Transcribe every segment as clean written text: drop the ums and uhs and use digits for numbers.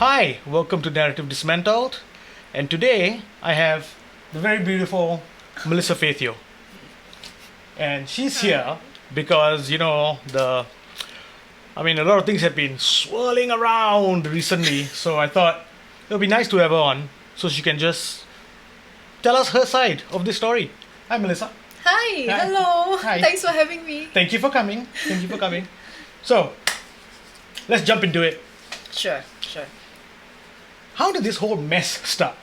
Hi, welcome to Narrative Dismantled, and today I have the very beautiful Melissa Faithio, and she's here because a lot of things have been swirling around recently, so I thought it would be nice to have her on so she can just tell us her side of the story. Hi, Melissa. Hi, Hi. hello. Hi. Thanks for having me. Thank you for coming. Thank you for coming. So, let's jump into it. Sure. How did this whole mess start?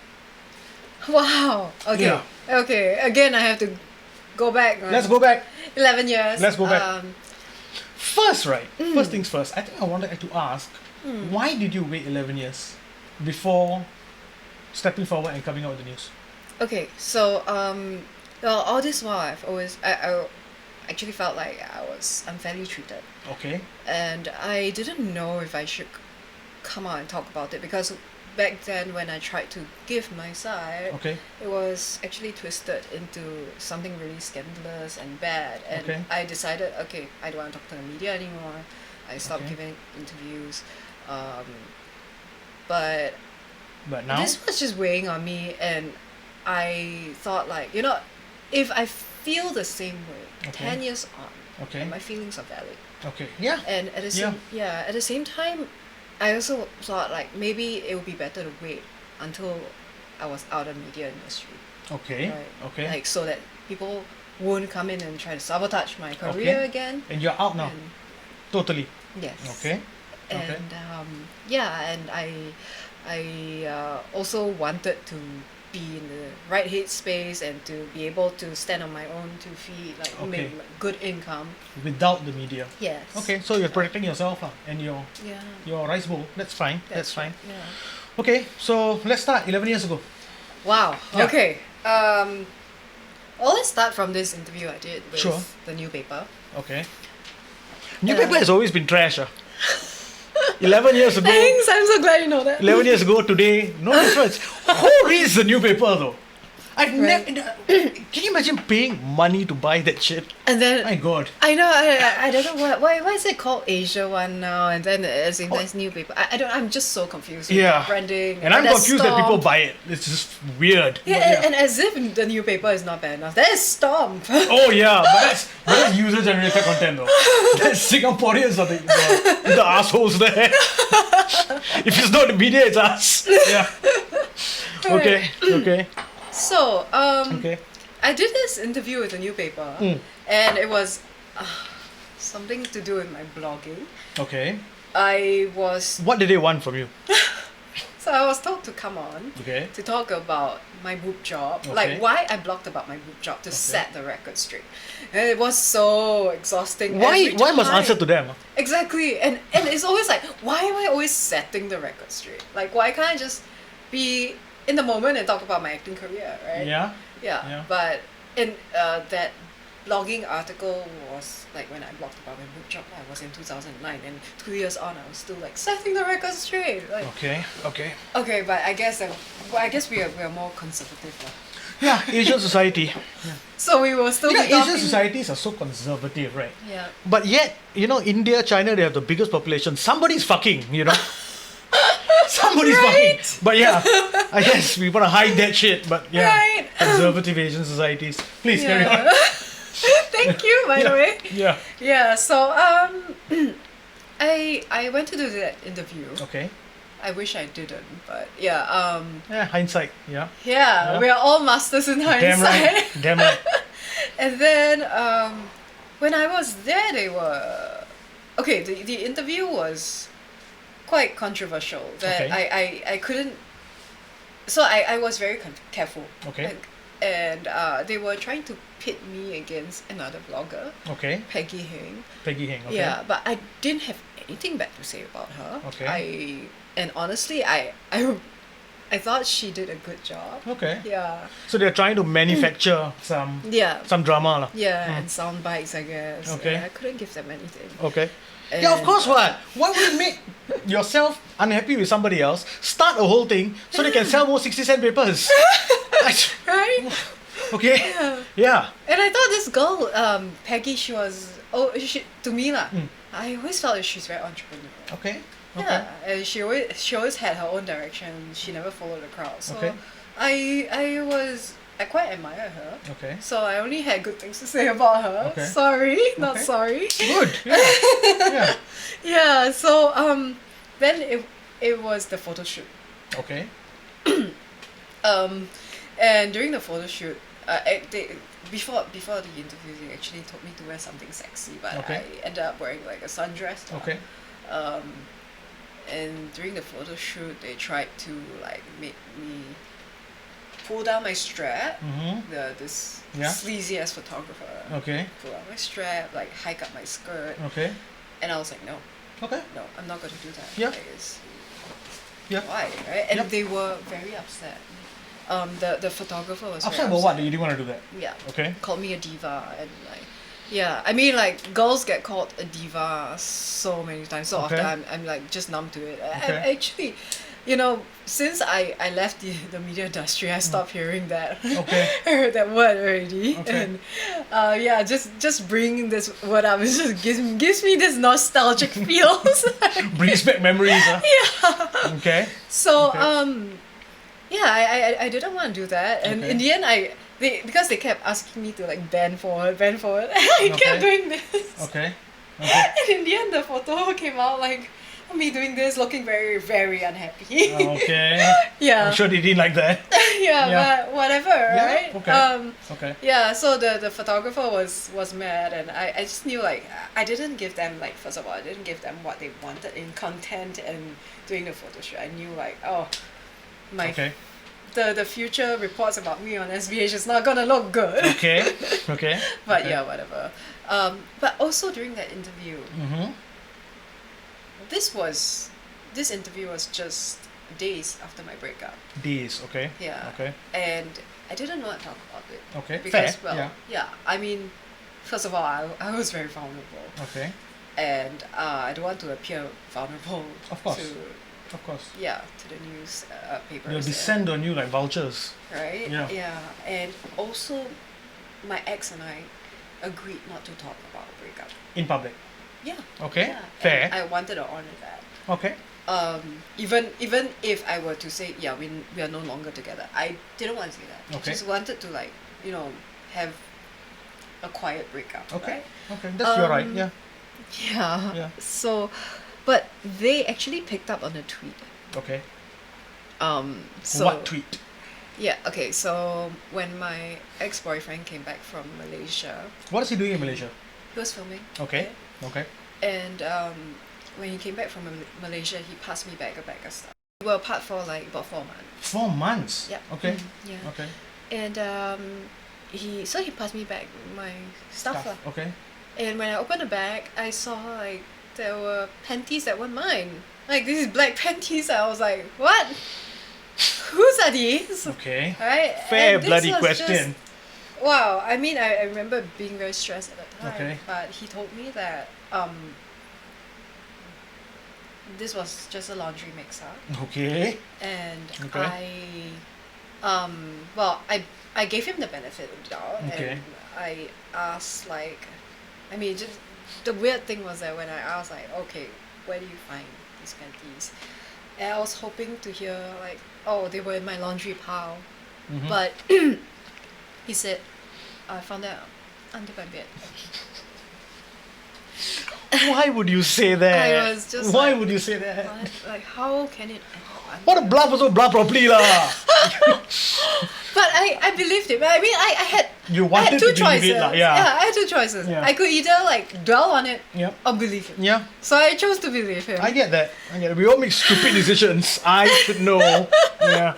Wow. Okay. Yeah. Okay. Again, I have to go back. Let's go back. 11 years. Let's go back. First things first, I think I wanted to ask, why did you wait 11 years before stepping forward and coming out with the news? Okay. So, well, all this while, I actually felt like I was unfairly treated, Okay. and I didn't know if I should come out and talk about it because back then when I tried to give my side, Okay. it was actually twisted into something really scandalous and bad, and Okay. I decided, okay, I don't want to talk to the media anymore. I stopped Okay. giving interviews, but But now? this was just weighing on me, and I thought, like, if I feel the same way Okay. 10 years on, Okay. and my feelings are valid, Okay. Yeah. and at the at the same time, I also thought, like, maybe it would be better to wait until I was out of media industry, Okay. right? Okay. Like, so that people won't come in and try to sabotage my career Okay. again. And you're out now. And Totally. yes. Okay. Okay. And and I also wanted to be in the right headspace and to be able to stand on my own 2 feet, like Okay. make good income. Without the media. Yes. Okay. So you're protecting yourself and Yeah. your rice bowl. That's fine. That's fine. right, Yeah. Okay. So let's start 11 years ago. Wow. Yeah. Okay. Let's start from this interview I did with Sure. the new paper. Okay. Newspaper has always been trash. 11 years ago. Thanks. I'm so glad you know that. 11 years ago today, no difference. Who reads the newspaper though? I've Right. never. Can you imagine paying money to buy that shit? And then My God. I know I don't know why is it called Asia One now, and then as in Oh. there's new paper. I don't. I'm just so confused with Yeah. the branding. And I'm there's confused that people Stomp. buy it. It's just weird. Yeah, But and as if the new paper is not bad enough. There's Stomp. Oh yeah, but that's user generated content though. That's Singaporeans are the assholes there. If it's not the media, it's us. Yeah. Okay. Okay. So Okay. I did this interview with the new paper, and it was something to do with my blogging. Okay. I was What did they want from you? So I was told to come on Okay. to talk about my boob job, Okay. like why I blogged about my boob job to set the record straight. And it was so exhausting. Why every must time. answer to them? Exactly, and it's always like, why am I always setting the record straight? Like, why can't I just be in the moment and talk about my acting career, right? Yeah. Yeah. Yeah. But in that blogging article was like when I blogged about my book job, I was in 2009, and 2 years on, I was still like setting the record straight. Like, Okay. Okay. okay, but I guess we are more conservative, lah. Yeah, Asian society. So we will still be Asian talking. societies are so conservative, right? Yeah. But yet, India, China, they have the biggest population. Somebody's fucking, Somebody's Right. fucking. But yeah, I guess we want to hide that shit. But yeah, Right. conservative Asian societies. Please carry on. Yeah. Thank you, by the way. Yeah. Yeah. So I went to do that interview. Okay. I wish I didn't, but yeah. Yeah, hindsight. Yeah. Yeah, we are all masters in hindsight. Damn right. Damn right. And then when I was there, they were okay. The interview was quite controversial. That Okay. I couldn't. So I was very careful. Okay. And they were trying to pit me against another blogger, Okay. Peggy Heng. Peggy Heng. Okay. Yeah, but I didn't have anything bad to say about her. Okay. And honestly, I thought she did a good job. Okay. Yeah. So they're trying to manufacture some Yeah. drama, lah. Yeah, and sound bites, I guess. Okay. And I couldn't give them anything. Okay. Yeah, of course. What? Why would you make yourself unhappy with somebody else? Start a whole thing so they can sell more 60-cent papers. Right? Okay. Yeah. Yeah. And I thought this girl, Peggy, she was to me lah. I always felt that she's very entrepreneurial. Okay. Yeah, and she always had her own direction. She never followed the crowd. So Okay. I quite admire her. Okay. So I only had good things to say about her. Okay. Sorry, not Okay. sorry. Good. Yeah. Yeah. Yeah. So then it was the photo shoot. Okay. And during the photo shoot, before the interview, they actually told me to wear something sexy, but Okay. I ended up wearing like a sundress. Okay. And during the photo shoot, they tried to like make me pull down my strap. Mm-hmm. This Yeah. sleazy ass photographer. Okay. Pull down my strap, like hike up my skirt, Okay. and I was like, no, Okay. I'm not going to do that. Yeah. Like, Yeah. why, right? And Yep. they were very upset. The photographer was Upset very about what? You didn't want to do that. Yeah. Okay. Called me a diva and like, yeah. I mean, like girls get called a diva so many times. So Okay. often I'm like just numb to it. Okay. I actually, since I left the media industry, I stopped hearing that. Okay. I heard that word already. Okay. And yeah, just bringing this word up, it just gives me this nostalgic feels. Brings back memories. Huh? Yeah. Okay. So Okay. yeah, I didn't want to do that, and Okay. in the end, because they kept asking me to like bend forward, I kept Okay. doing this, Okay. Okay. and in the end, the photo came out like me doing this, looking very very unhappy. Okay. Yeah, I'm sure they didn't like that. yeah, Yeah. but whatever, Yeah, right? okay. Okay. Yeah, so the photographer was mad, and I just knew like I didn't give them like, first of all, I didn't give them what they wanted in content and doing the photo shoot. I knew like, my Okay. the future reports about me on SBH is not gonna look good. Okay. Okay. But Okay. yeah, whatever. But also during that interview, Mm-hmm. this interview was just days after my breakup. Days. Okay. Yeah. Okay. And I didn't want to talk about it. Okay. Because, Fair. well, Yeah. I mean, first of all, I was very vulnerable. Okay. And I don't want to appear vulnerable Of course. to, Of course. to the news papers. They'll descend on you like vultures. Right? Yeah. And also, my ex and I agreed not to talk about breakup. In public. Yeah. Okay. Yeah. Fair. And I wanted to honor that. Okay. Even if I were to say, yeah, we are no longer together, I didn't want to say that. Okay. I just wanted to like, have a quiet breakup. Okay. Right? Okay. That's your right. Yeah. Yeah. Yeah. So, but they actually picked up on a tweet. Okay. So What tweet? Yeah. Okay. So when my ex-boyfriend came back from Malaysia, What is he doing in Malaysia? he was filming. Okay. Okay. And when he came back from Malaysia, he passed me back a bag of stuff. We were apart for like about 4 months. 4 months. Yeah. Okay. Yeah. Okay. And he passed me back my stuff lah. Okay. And when I opened the bag, I saw like there were panties that weren't mine. Like these black panties. I was like, what? Whose are these? Okay. Right? Fair And this bloody was question. just- wow. I mean, I remember being very stressed at that time. Okay. But he told me that this was just a laundry mixer, Okay. and Okay. I gave him the benefit of the doubt, Okay. and I asked like, I mean, just the weird thing was that when I asked like, okay, where do you find these panties? And I was hoping to hear like, oh, they were in my laundry pile, Mhm. but he said, I found that under my bed. Why would you say that? I was just Why like, would you say that? What? Like, how can it end up under- What a bluff also bluff properly lah. But I believed him. I mean, I had You I wanted had two to believe choices. it lah. Yeah. I had two choices. Yeah. I could either like dwell on it Yep. or believe him. Yeah. So I chose to believe him. I get that. I get it. We all make stupid decisions. I should know. Yeah.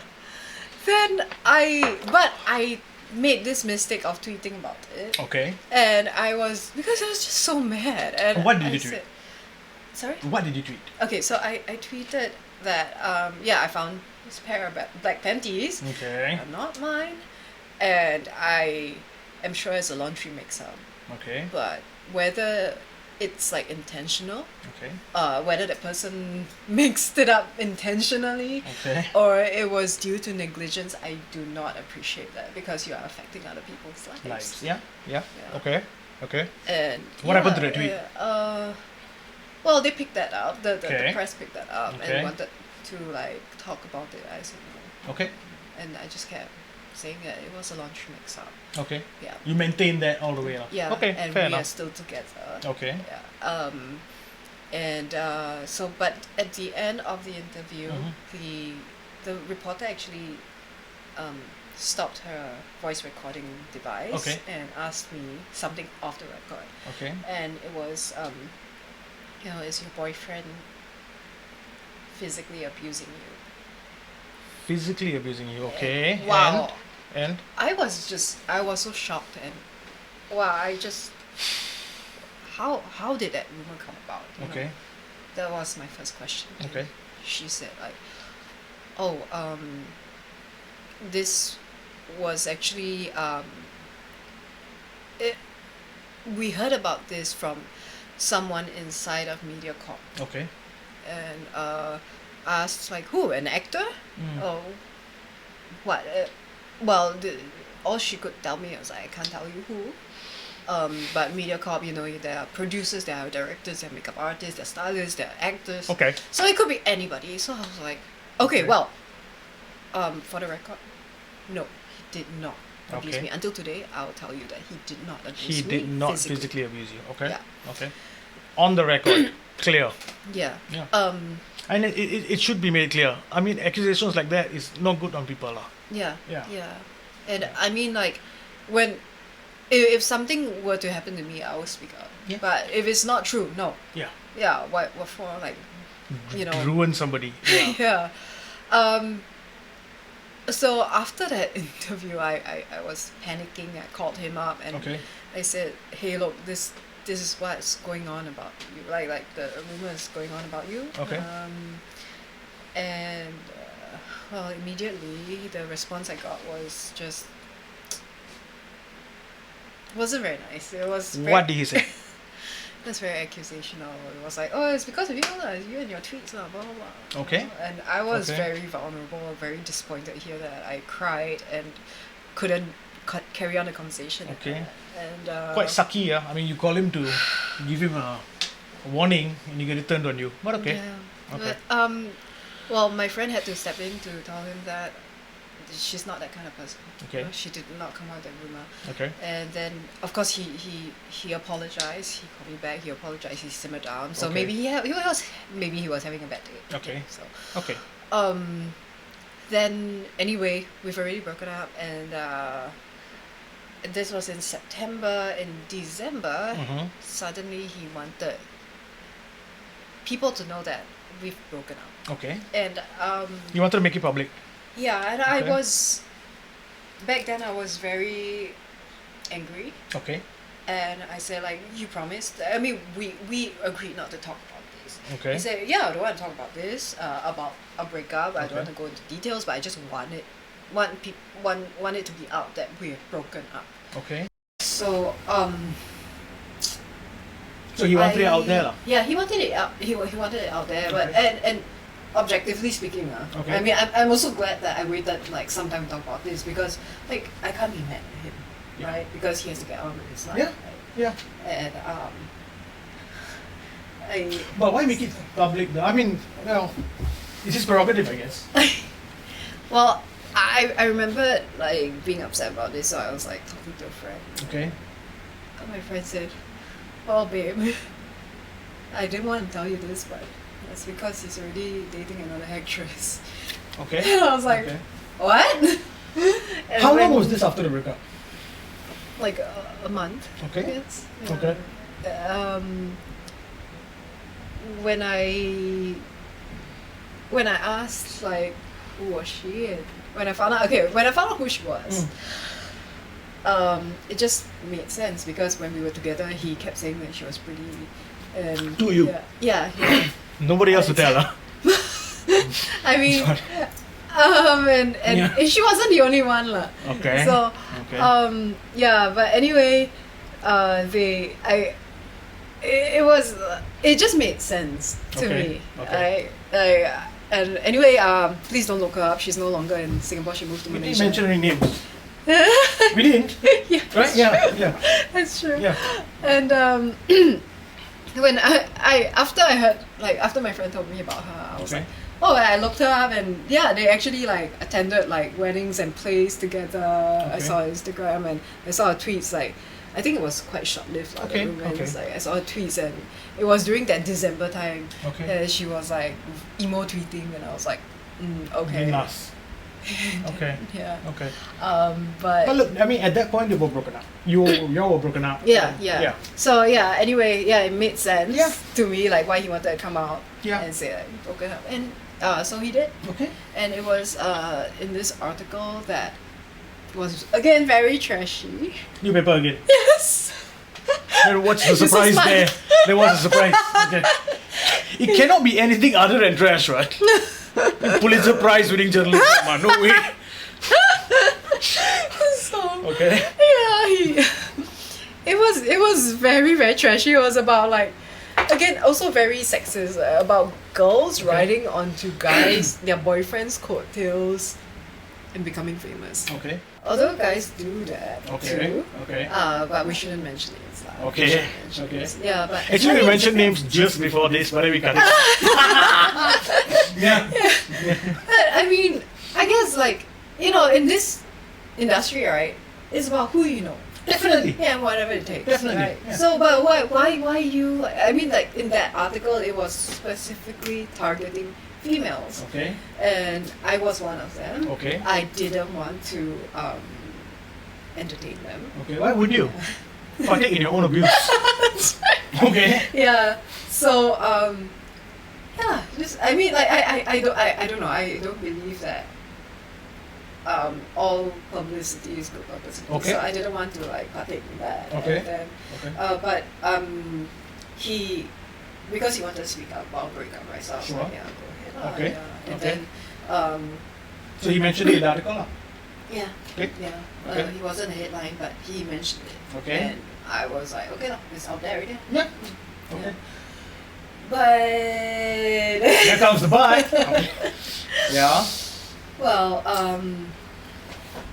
Then I made this mistake of tweeting about it, Okay. and because I was just so mad. And What did I you tweet? said- Sorry. What did you tweet? Okay, so I tweeted that I found this pair of black panties. Okay. Are not mine, and I am sure it's a laundry mixer. Okay. But whether it's like intentional, Okay. whether that person mixed it up intentionally, Okay. or it was due to negligence, I do not appreciate that, because you are affecting other people's lives. Lives. Yeah. Yeah. Yeah. Okay. Okay. And What happened to that tweet? Well, they picked that up. The Okay. press picked that up Okay. and wanted to like talk about it. I said no, Okay. and I just kept saying that it was a laundry mix-up. Okay. Yeah. You maintain that all the way. Yeah. Okay. And Fair we are enough. still together. Okay. Yeah. And so, but at the end of the interview, the reporter actually stopped her voice recording device Okay. and asked me something off the record. Okay. And it was, is your boyfriend physically abusing you? Physically abusing you. Okay. Wow. And I was so shocked and wow, how did that rumor come about? You know? okay. That was my first question. And Okay. she said like, oh, this was actually we heard about this from someone inside of MediaCorp Okay. and asked like who, an actor? Mm. Oh, what? Well, all she could tell me was like, I can't tell you who. But MediaCorp, there are producers, there are directors, there are makeup artists, there are stylists, there are actors. Okay. So it could be anybody. So I was like, okay, Okay. well, for the record, no, he did not abuse Okay. me. Until today, I'll tell you that he did not abuse He me. did not physically abuse you. Okay. Yeah. Okay. On the record, clear. Yeah. Yeah. And it should be made clear. I mean, accusations like that is not good on people. Yeah. Yeah. Yeah. And I mean, like, if something were to happen to me, I will speak up. Yeah. But if it's not true, no. Yeah. Yeah. What for? Like, Ruin somebody. Yeah. yeah. So after that interview, I was panicking. I called him up and Okay. I said, "Hey, look, this is what's going on about you. Like the rumor is going on about you." Okay. And well, immediately the response I got was just wasn't very nice. It was very, What did he say? it was very accusational. It was like, oh, it's because of you, you and your tweets, blah blah blah. Okay. And I was Okay. very vulnerable, very disappointed here that I cried and couldn't carry on the conversation. Okay. And Quite sucky, yeah. I mean, you call him to give him a warning, and he get it turned on you. But okay. Yeah. Okay. But, well, my friend had to step in to tell him that she's not that kind of person. Okay. She did not come out with that rumor. Okay. And then, of course, he apologized. He called me back. He apologized. He simmered down. So Okay. maybe he was having a bad day. Okay. So Okay. then anyway, we've already broken up, and this was in September. In December, suddenly he wanted people to know that we've broken up. Okay. And You wanted to make it public. yeah, and Okay. back then I was very angry, Okay. and I said like, you promised. I mean, we agreed not to talk about this. Okay. I said, yeah, I don't want to talk about this, about a breakup. I don't Okay. want to go into details, but I just want it to be out that we're broken up. Okay. So So he wanted it out there, lah. Yeah, he wanted it out. He wanted it out there, but Okay. and objectively speaking, Okay. I mean, I'm also glad that I waited like some time to talk about this because like I can't be mad at him, Yeah. right? Because he has to get on with his life. Yeah. Right? Yeah. And But why make it public, though? I mean, well, it's his prerogative, I guess. well, I remember like being upset about this, so I was like talking to a friend. Okay. And my friend said, "Well, babe, I didn't want to tell you this, but it's because he's already dating another actress." Okay. And I was like, Okay. "What?" And How long when- was this after the breakup? Like a month. Okay. Yes. Okay. When I asked like who was she, and when I found out who she was, it just made sense because when we were together, he kept saying that she was pretty. And To you? Yeah. Yeah. Nobody else to tell, huh? I mean, and Yeah. she wasn't the only one, lah. Okay. So, Okay. yeah, but anyway, it just made sense to Okay, me. okay. And anyway, please don't look her up. She's no longer in Singapore. She moved to We didn't Malaysia. mention any names. We didn't, Yeah, right? Yeah. Yeah. that's true. Yeah. And when after my friend told me about her, I was like, oh, I looked her up, and yeah, they actually like attended like weddings and plays together. I saw her Instagram, and I saw her tweets. Like, I think it was quite short-lived. The romance. Like, I saw her tweets, and it was during that December time. And she was like emo tweeting, and I was like, okay. Nice. Okay. Yeah. Okay. But look, I mean, at that point they were broken up. You were broken up. Yeah. So yeah. Anyway, yeah, it made sense to me, like why he wanted to come out and say like broken up, and so he did. Okay. And it was in this article that was again very trashy. Newspaper again. Yes. And what's the surprise there? There was a surprise. Okay. It cannot be anything other than trash, right? Pulitzer Prize winning journalism, man. No way. So, okay. Yeah, it was very, very trashy. It was about like, again, also very sexist, about girls riding onto guys, their boyfriends' coattails, and becoming famous. Okay. Although guys do that too. Okay. But we shouldn't mention names. Okay. Yeah, but actually we mentioned names just before this, but then we cut it. yeah. But I mean, I guess like, you know, in this industry, right, it's about who you know. Definitely. Yeah, whatever it takes. Definitely. Right? Yeah. So, but why you? I mean, like in that article, it was specifically targeting females. Okay. And I was one of them. Okay. I didn't want to entertain them. Okay. Why would you? Partake in your own abuse. That's right. Okay. Yeah. So yeah, just I mean like I don't know. I don't believe that all publicity is good publicity. Okay. So I didn't want to like partake in that. Okay. And then, but he, because he wanted to speak up about breakup, right? So I was like, yeah, go ahead. Okay. Yeah. And then so he mentioned it in the article, lah. yeah. Okay. Yeah. Okay. He wasn't a headline, but he mentioned it. Okay. And I was like, okay, it's out there already. Yeah. Okay. But here comes the but. Yeah. well,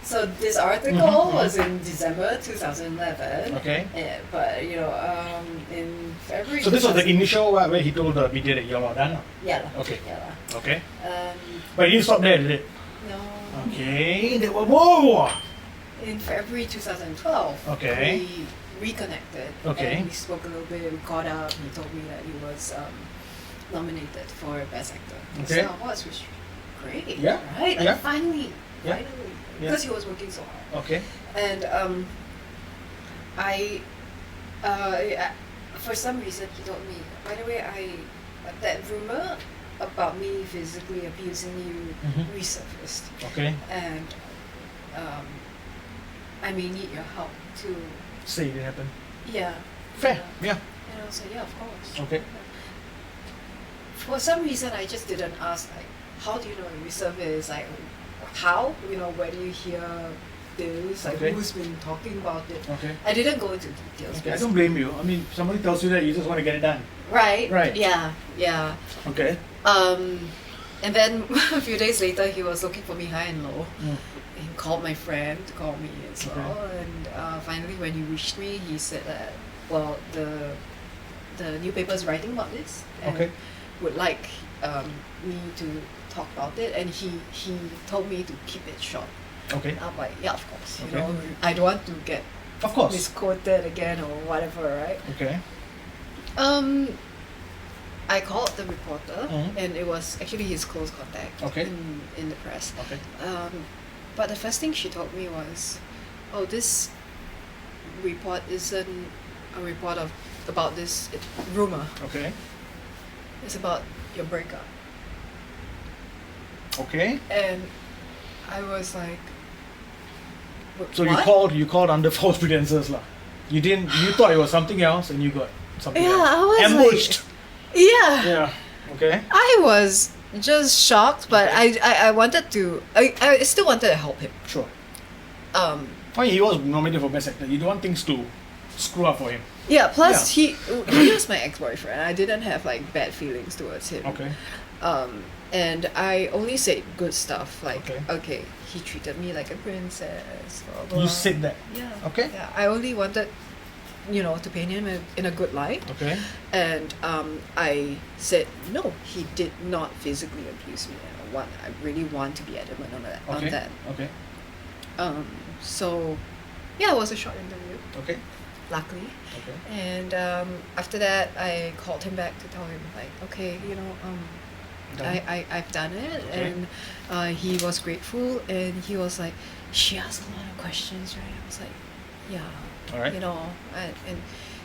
so this article was in December 2011. Okay. But you know, in February. So this was the initial where he told the media that you're done. Yeah. Okay. Yeah. Okay. But you didn't stop there, did it? No. Okay. There were more. In February 2012. Okay. We reconnected. Okay. And we spoke a little bit. We caught up. He told me that he was nominated for Best Actor. Okay. So was which great. Yeah. Right. Yeah. And finally. Yeah. Because he was working so hard. Okay. And I for some reason he told me, by the way, that rumor about me physically abusing you resurfaced. Okay. And I may need your help to say it didn't happen. Yeah. Fair. Yeah. And I was like, yeah, of course. Okay. For some reason I just didn't ask like, how do you know it resurfaced? Like, how? You know, where do you hear this? Like, who's been talking about it? Okay. I didn't go into details. Okay, I don't blame you. I mean, somebody tells you that, you just want to get it done. Right. Right. Yeah. Yeah. Okay. And then a few days later, he was looking for me high and low. He called my friend to call me as well. And finally, when he reached me, he said that, well, the newspaper's writing about this and would like me to talk about it. And he told me to keep it short. Okay. I'm like, yeah, of course. You know, I don't want to get misquoted again or whatever, right? Okay. I called the reporter, and it was actually his close contact in the press. Okay. But the first thing she told me was, "Oh, this report isn't a report about this rumor. Okay. It's about your breakup." Okay. And I was like, so what? you called under false pretenses, lah. You thought it was something else, and you got something else. I was ambushed. Yeah. Okay. I was just shocked, but I wanted to. I still wanted to help him. Sure. He was nominated for Best Actor. You don't want things to screw up for him. Yeah. Plus, he was my ex-boyfriend. I didn't have like bad feelings towards him. Okay. And I only said good stuff. Like, okay, he treated me like a princess. Blah, blah. You said that. Yeah. Okay. Yeah. I only wanted to paint him in a good light. Okay. And I said, no, he did not physically abuse me. I really want to be adamant on that. Okay. So, yeah, it was a short interview, Okay. luckily. Okay. And after that, I called him back to tell him, like, okay, Done. I've done it. Okay. And he was grateful, and he was like, she asked a lot of questions, right? I was like, yeah. All right. And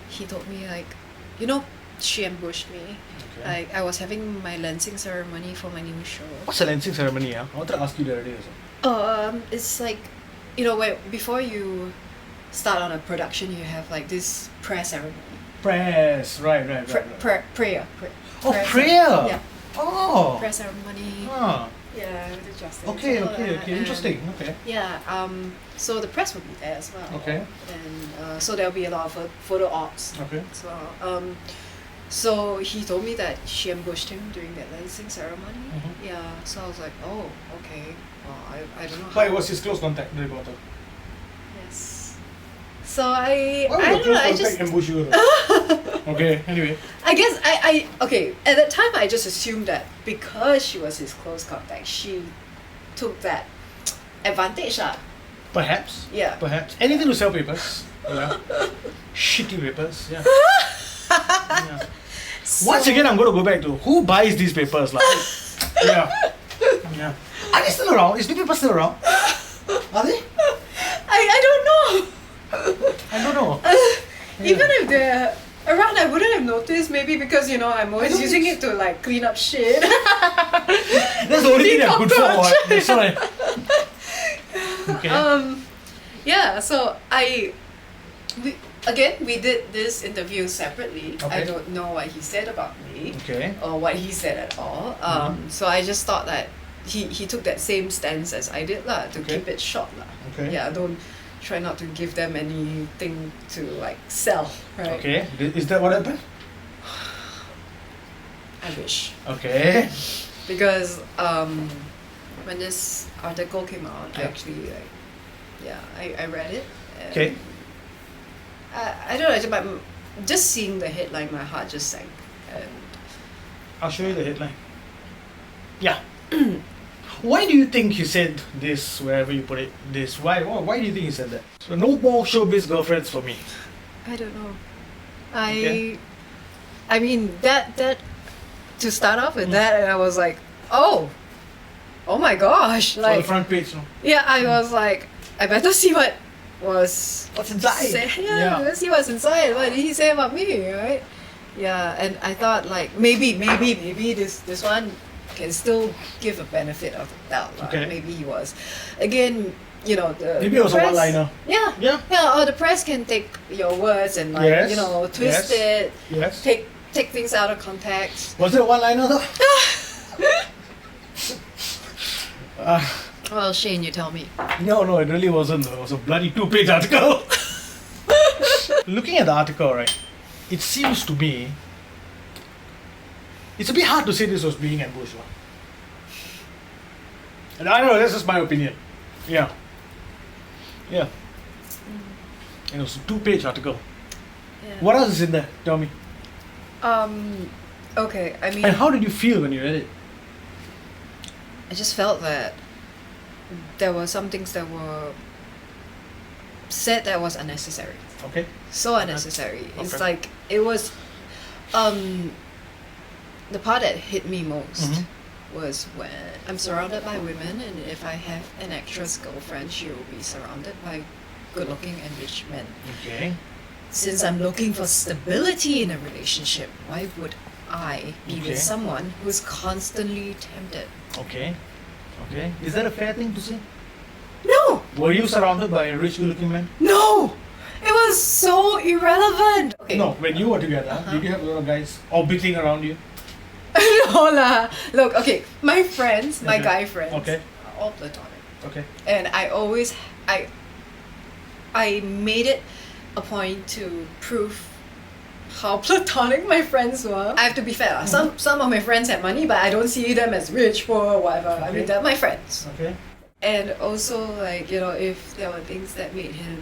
he told me, like, she ambushed me. Okay. I was having my lancing ceremony for my new show. What's the lancing ceremony? I wanted to ask you the other day also. It's like, before you start on a production, you have like this prayer ceremony. Press. Right. Prayer. Oh, prayer. Yeah. Oh. Prayer ceremony. Ah. Yeah, with the justice. Okay. and all that. And, Interesting. Okay. Yeah. So the press will be there as well. Okay. And so there'll be a lot of photo ops Okay. as well. So he told me that she ambushed him during that lancing ceremony. Mhm. Yeah. So I was like, oh, okay. Well, I don't know. But it was his close contact, the reporter. Yes. So I Why would don't a know. close I contact just. ambush you? though? Okay. Anyway. I guess I okay. At that time, I just assumed that because she was his close contact, she took that advantage. Perhaps. Yeah. Perhaps. Anything to sell papers. Yeah. Shitty papers. Yeah. Yeah. Once again, I'm going to go back to who buys these papers, like. Yeah. Yeah. Are they still around? Is the paper still around? Are they? I don't know. I don't know. Even if they're around, I wouldn't have noticed. Maybe because I'm always don't using think it to like clean up shit. That's the only thing I'm good for. What? That's why. Okay. Yeah. So we did this interview separately. Okay. I don't know what he said about me. Okay. Or what he said at all. So I just thought that he took that same stance as I did to Okay. keep it short Okay. Yeah, don't try not to give them anything to like sell, right? Okay. Is that what happened? I wish. Okay. Because when this article came out, I Yeah. actually I read it. And Okay. I don't know, but just seeing the headline, my heart just sank. And I'll show you the headline. Yeah. Why do you think he said this, wherever you put it, this? Why do you think he said that? So no more showbiz girlfriends for me. I don't know. Okay. I mean that to start off with that, and I was like, oh my gosh, For like the front page, no? yeah, I was like, I better see what's inside. Yeah. Let's see what's inside. What did he say about me, right? Yeah, and I thought like maybe this one can still give a benefit of the doubt. Okay. Maybe he was. Again, the Maybe it was a press- one-liner. Yeah. Yeah. Yeah, or the press can take your words and like, Yes. twist Yes. it, Yes. take things out of context. Was it a one-liner though? Well, Shane, you tell me. No, it really wasn't. It was a bloody 2-page article. Looking at the article, right, it seems to me it's a bit hard to say this was being ambushed. And I don't know, that's just my opinion. Yeah. Yeah. And it was a 2-page article. Yeah. What else is in there? Tell me. Okay, I mean, And how did you feel when you read it? I just felt that there were some things that were said that was unnecessary. Okay. So unnecessary. It's Okay. like it was the part that hit me most Mhm. was when I'm surrounded by women, and if I have an actress girlfriend, she will be surrounded by good-looking and rich men. Okay. Since I'm looking for stability in a relationship, why would I be Okay. with someone who's constantly tempted? Okay. Okay. Is that a fair thing to say? No! Were you surrounded by a rich good-looking man? No! It was so irrelevant! Okay. No, when you were together, Uh-huh. did you have a lot of guys orbiting around you? No lah. Look, okay, my friends, my Okay. guy friends, Okay. are all platonic. Okay. And I made it a point to prove how platonic my friends were. I have to be fair. Some of my friends had money, but I don't see them as rich, poor, whatever. I Okay. mean, they're my friends. Okay. And also, like, if there were things that made him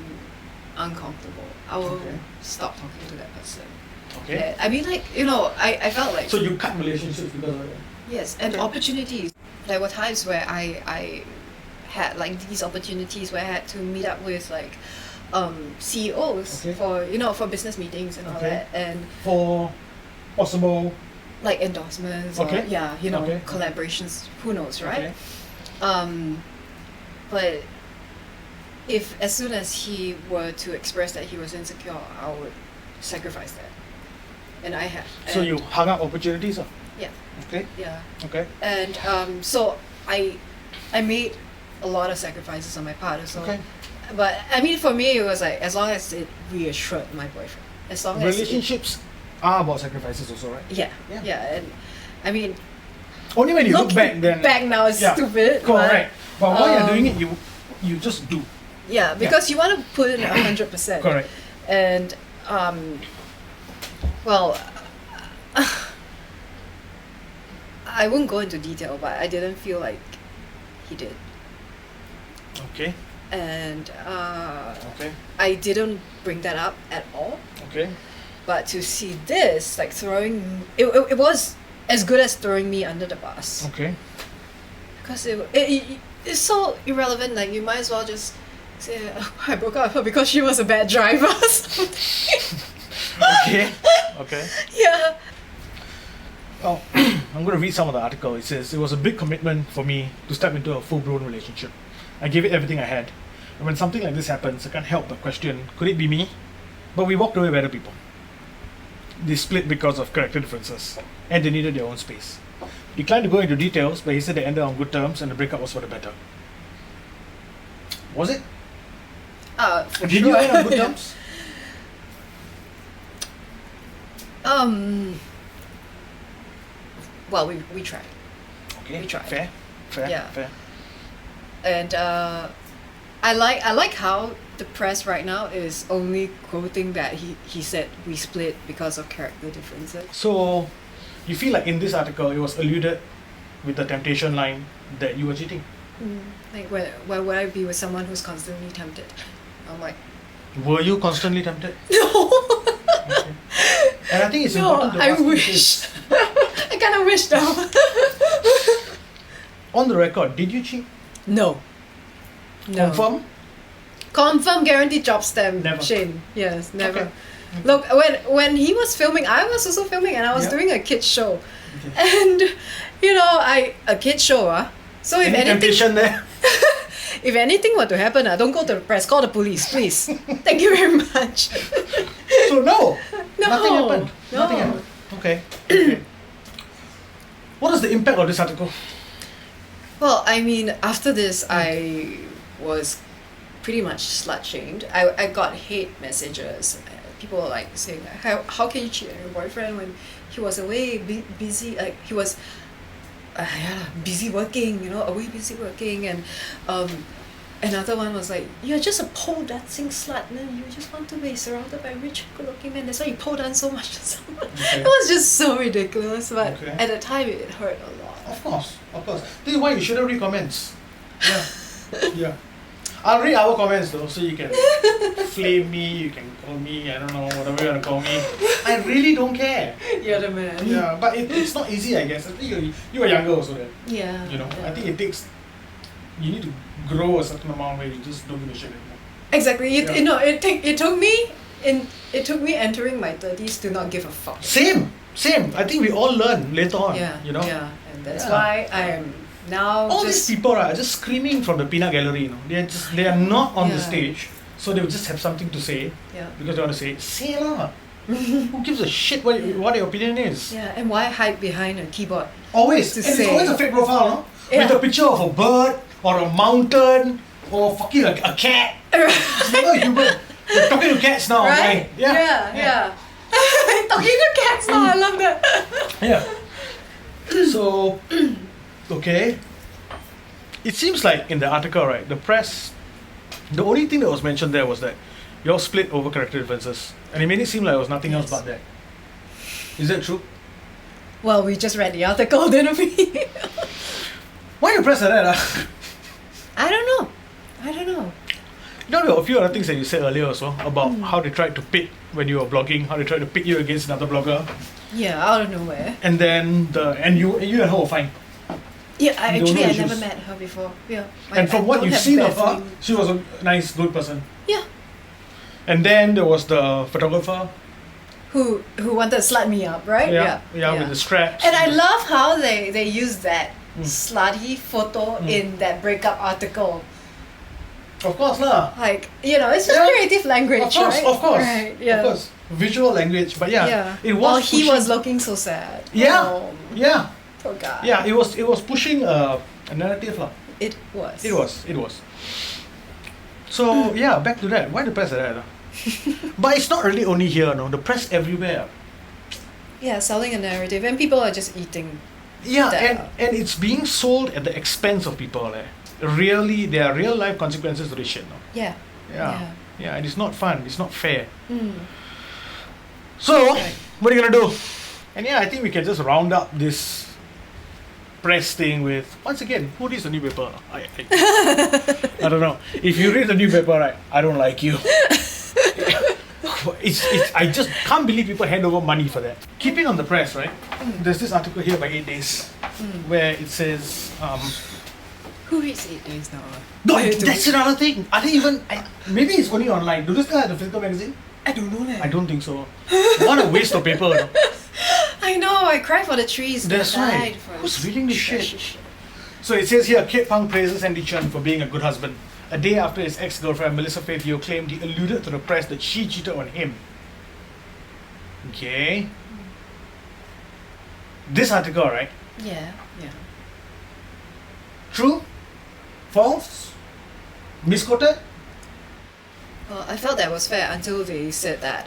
uncomfortable, I will Okay. stop talking to that person. Okay. Yeah, I mean, like, I felt like So you cut relationships because of that? yes, and Okay. opportunities. There were times where I had like these opportunities where I had to meet up with like CEOs Okay. for business meetings and all Okay. that, and For possible. like endorsements Okay. or Okay. collaborations. Who knows, right? Okay. But if as soon as he were to express that he was insecure, I would sacrifice that, and I have. So And- you hung up opportunities? yeah Okay. yeah. Okay. And so I made a lot of sacrifices on my part. So, Okay. but I mean, for me, it was like as long as it reassured my boyfriend, as long as Relationships are about sacrifices also, right? yeah, Yeah. yeah, and I mean, Only when you look looking back then. back now is Yeah. stupid. Correct. But while you're doing um, it, you just do. Yeah, because you want to put in 100%. Correct. And well, I won't go into detail, but I didn't feel like he did, Okay. and Okay. I didn't bring that up at all. Okay. But to see this, like throwing, it was as good as throwing me under the bus. Okay. Because it's so irrelevant, like you might as well just say, oh, I broke up with her because she was a bad driver or something. Okay. Okay. Yeah. Oh, I'm going to read some of the article. It says, it was a big commitment for me to step into a full-blown relationship. I gave it everything I had. And when something like this happens, I can't help but question, could it be me? But we walked away with other people. They split because of character differences, and they needed their own space. He declined to go into details, but he said they ended on good terms and the breakup was for the better. Was it? Did you end on good terms? Well, we tried. Okay. We tried. Fair. Yeah. Fair. And I like how the press right now is only quoting that he said we split because of character differences. So, you feel like in this article, it was alluded with the temptation line that you were cheating? Like, why would I be with someone who's constantly tempted? I'm like, Were you constantly tempted? no. Okay. And I think it's No, important to I ask you wish. this. I kind of wish now. On the record, did you cheat? No. Confirm? Confirm, guaranteed job stamp. Never. Shane. Yes, never. Okay. Look, when he was filming, I was also filming, and I was Yeah. doing a kids show, Okay. and a kids show, So if Any anything, temptation there? if anything were to happen, don't go to the press. Call the police, please. Thank you very much. So no. No. Nothing happened. No. Nothing happened. Okay. Okay. What is the impact of this article? Well, I mean, after this, I was pretty much slut shamed. I got hate messages. People were like saying, how can you cheat on your boyfriend when he was away busy? Like, he was busy working, away busy working. And another one was like, you're just a pole dancing slut, man. You just want to be surrounded by rich, good looking men. That's why you pole dance so much to someone. Okay. It was just so ridiculous. But Okay. at the time, it hurt a lot. Of course. This is why you shouldn't read comments. Yeah. Yeah. I'll read our comments though, so you can flame me, you can call me, I don't know, whatever you want to call me. I really don't care. You're the man. Yeah, but it's not easy, I guess. I think you were younger also then. Yeah. I think it takes, you need to grow a certain amount where you just don't give a shit anymore. Exactly. Yeah. It took me entering my 30s to not give a fuck. Same. I think we all learn later on. Yeah. Yeah. And that's Yeah. why I am now All just these people are just screaming from the peanut gallery, They are not on the Yeah. stage, so they will just have something to say yeah. because they want to say lah. Who gives a shit what your opinion is? Yeah, and why hide behind a keyboard? Always. To And it's say. always a fake profile, no? Yeah. With a picture of a bird or a mountain or fucking a cat. It's never human. We're talking to cats now, Right? Yeah. Talking to cats now, I love that. Yeah. So, okay. It seems like in the article, right, the press, the only thing that was mentioned there was that you all split over character differences. And it made it seem like it was nothing else but that. Is that true? Well, we just read the article, didn't we? Why you press like that? I don't know. There were a few other things that you said earlier also about how they tried to pit when you were blogging, how they tried to pit you against another blogger, Yeah, out of nowhere. and then you and her were fine. Yeah, There were no I issues. never met her before. Yeah. And from what don't you've have seen bad of her, feeling. she was a nice, good person. Yeah. And then there was the photographer, Who wanted to slut me up, right? with the straps. And I love how they use that slutty photo in that breakup article. Of course lah. Like, it's just creative language, Of course, right? of course, Right, yeah. of course. Visual language, but Yeah. it was. While he pushing- was looking so sad. Yeah, Oh, yeah, poor guy. yeah. It was pushing a narrative lah. It was. It was. So yeah, back to that. Why the press like that? But it's not really only here, no. The press everywhere. Yeah, selling a narrative, and people are just eating. Yeah, That- and it's being sold at the expense of people. Really, there are real life consequences to this shit. No? Yeah. Yeah, and it's not fun. It's not fair. Mm. So, Right. what are you gonna do? And yeah, I think we can just round up this press thing with, once again, who reads the newspaper? I don't know. If you read the newspaper, right, I don't like you. It's I just can't believe people hand over money for that. Keeping on the press, right? There's this article here by 8 Days where it says, Who reads 8 Days now? no, that's another thing. I think even, maybe it's only online. Do they still have the physical magazine? I don't know that. I don't think so. What a waste of paper. No? I know, I cry for the trees that That's died. right. For Who's reading this trashy shit? So it says here, Kate Pang praises Andy Chen for being a good husband. A day after his ex-girlfriend Melissa Fabio claimed he alluded to the press that she cheated on him. Okay. This article, right? Yeah. True? False? Misquoted? Well, I felt that was fair until they said that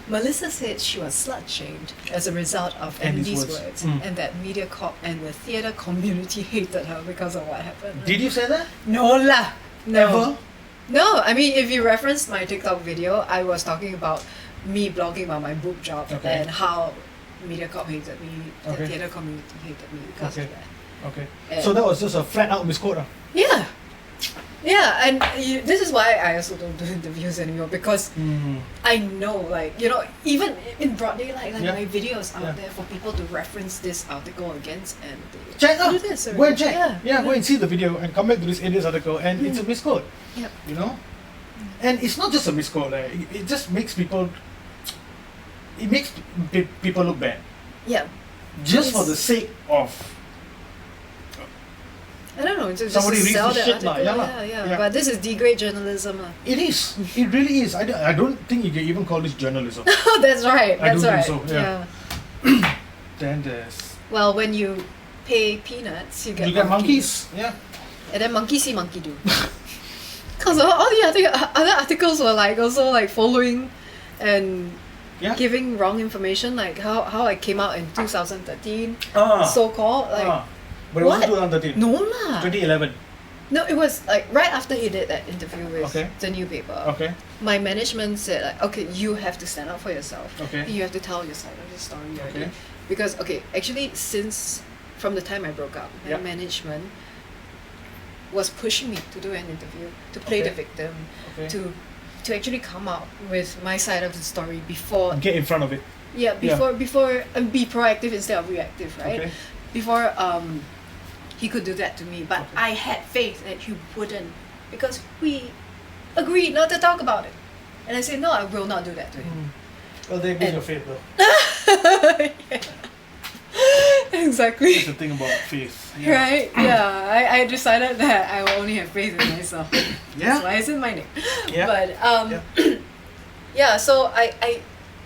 Melissa said she was slut-shamed as a result of Andy's Andy's words. words, and that MediaCorp and the theatre community hated her because of what happened. Did you say that? Nola! No. Ever? No, I mean, if you reference my TikTok video, I was talking about me blogging about my boob job Okay. and how MediaCorp hated me, the Okay. theatre community hated me because Okay. of that. Okay. And- So that was just a flat-out misquote. Yeah. Yeah, and this is why I also don't do interviews anymore because I know, like, even in broad daylight, like Yeah. my videos out Yeah. there for people to reference this article against and they Check out. do this Go and already. check. Yeah. Go and see the video and come back to this India's article, and it's a misquote. Yep. You know, and it's not just a misquote. It just makes people. It makes people look bad Yeah. just for It's- the sake of. I don't know, just Somebody reads sell the the shit lah, article. yeah lah. Yeah. Yeah. But this is degrade journalism. It is. It really is. I don't think you can even call this journalism. That's right. I That's don't right. think so, yeah. Then there's. Well, when you pay peanuts, you get You get monkeys. Yeah. And then monkey see, monkey do. Because all the other articles were like also like following and Yeah. giving wrong information, like how I came out in 2013, Ah. so called. Like, But it wasn't what? 2013. No lah. 2011. No, it was like right after he did that interview with Okay. the newspaper. Okay. My management said like, okay, you have to stand up for yourself. Okay. You have to tell your side of the story already. Okay. Because actually since from the time I broke up, my Yeah. management was pushing me to do an interview, to play the Okay. victim, Okay. to actually come out with my side of the story before Get in front of it. before and be proactive instead of reactive, right? Okay. Before he could do that to me, but Okay. I had faith that he wouldn't because we agreed not to talk about it, and I said no, I will not do that to him. Well, there goes And- your faith, though. Exactly. That's the thing about faith. Yeah. Right? Yeah. I decided that I will only have faith in myself. That's why it's in my name. Yeah. But yeah, so I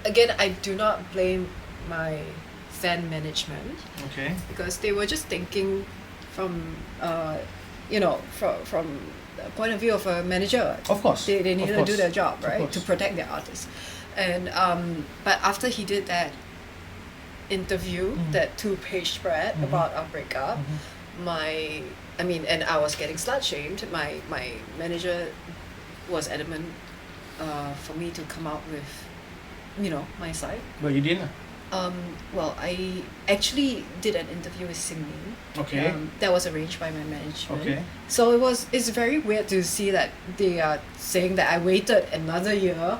again I do not blame my fan management Okay. because they were just thinking from from the point of view of a manager. Of course. They Of needed to course. do their job, Of right? course. To protect their artists. And but after he did that interview, that 2-page spread about our breakup, and I was getting slut shamed, my manager was adamant for me to come out with my side. But you didn't. Well, I actually did an interview with Singmin. Okay. That was arranged by my management. Okay. So it's very weird to see that they are saying that I waited another year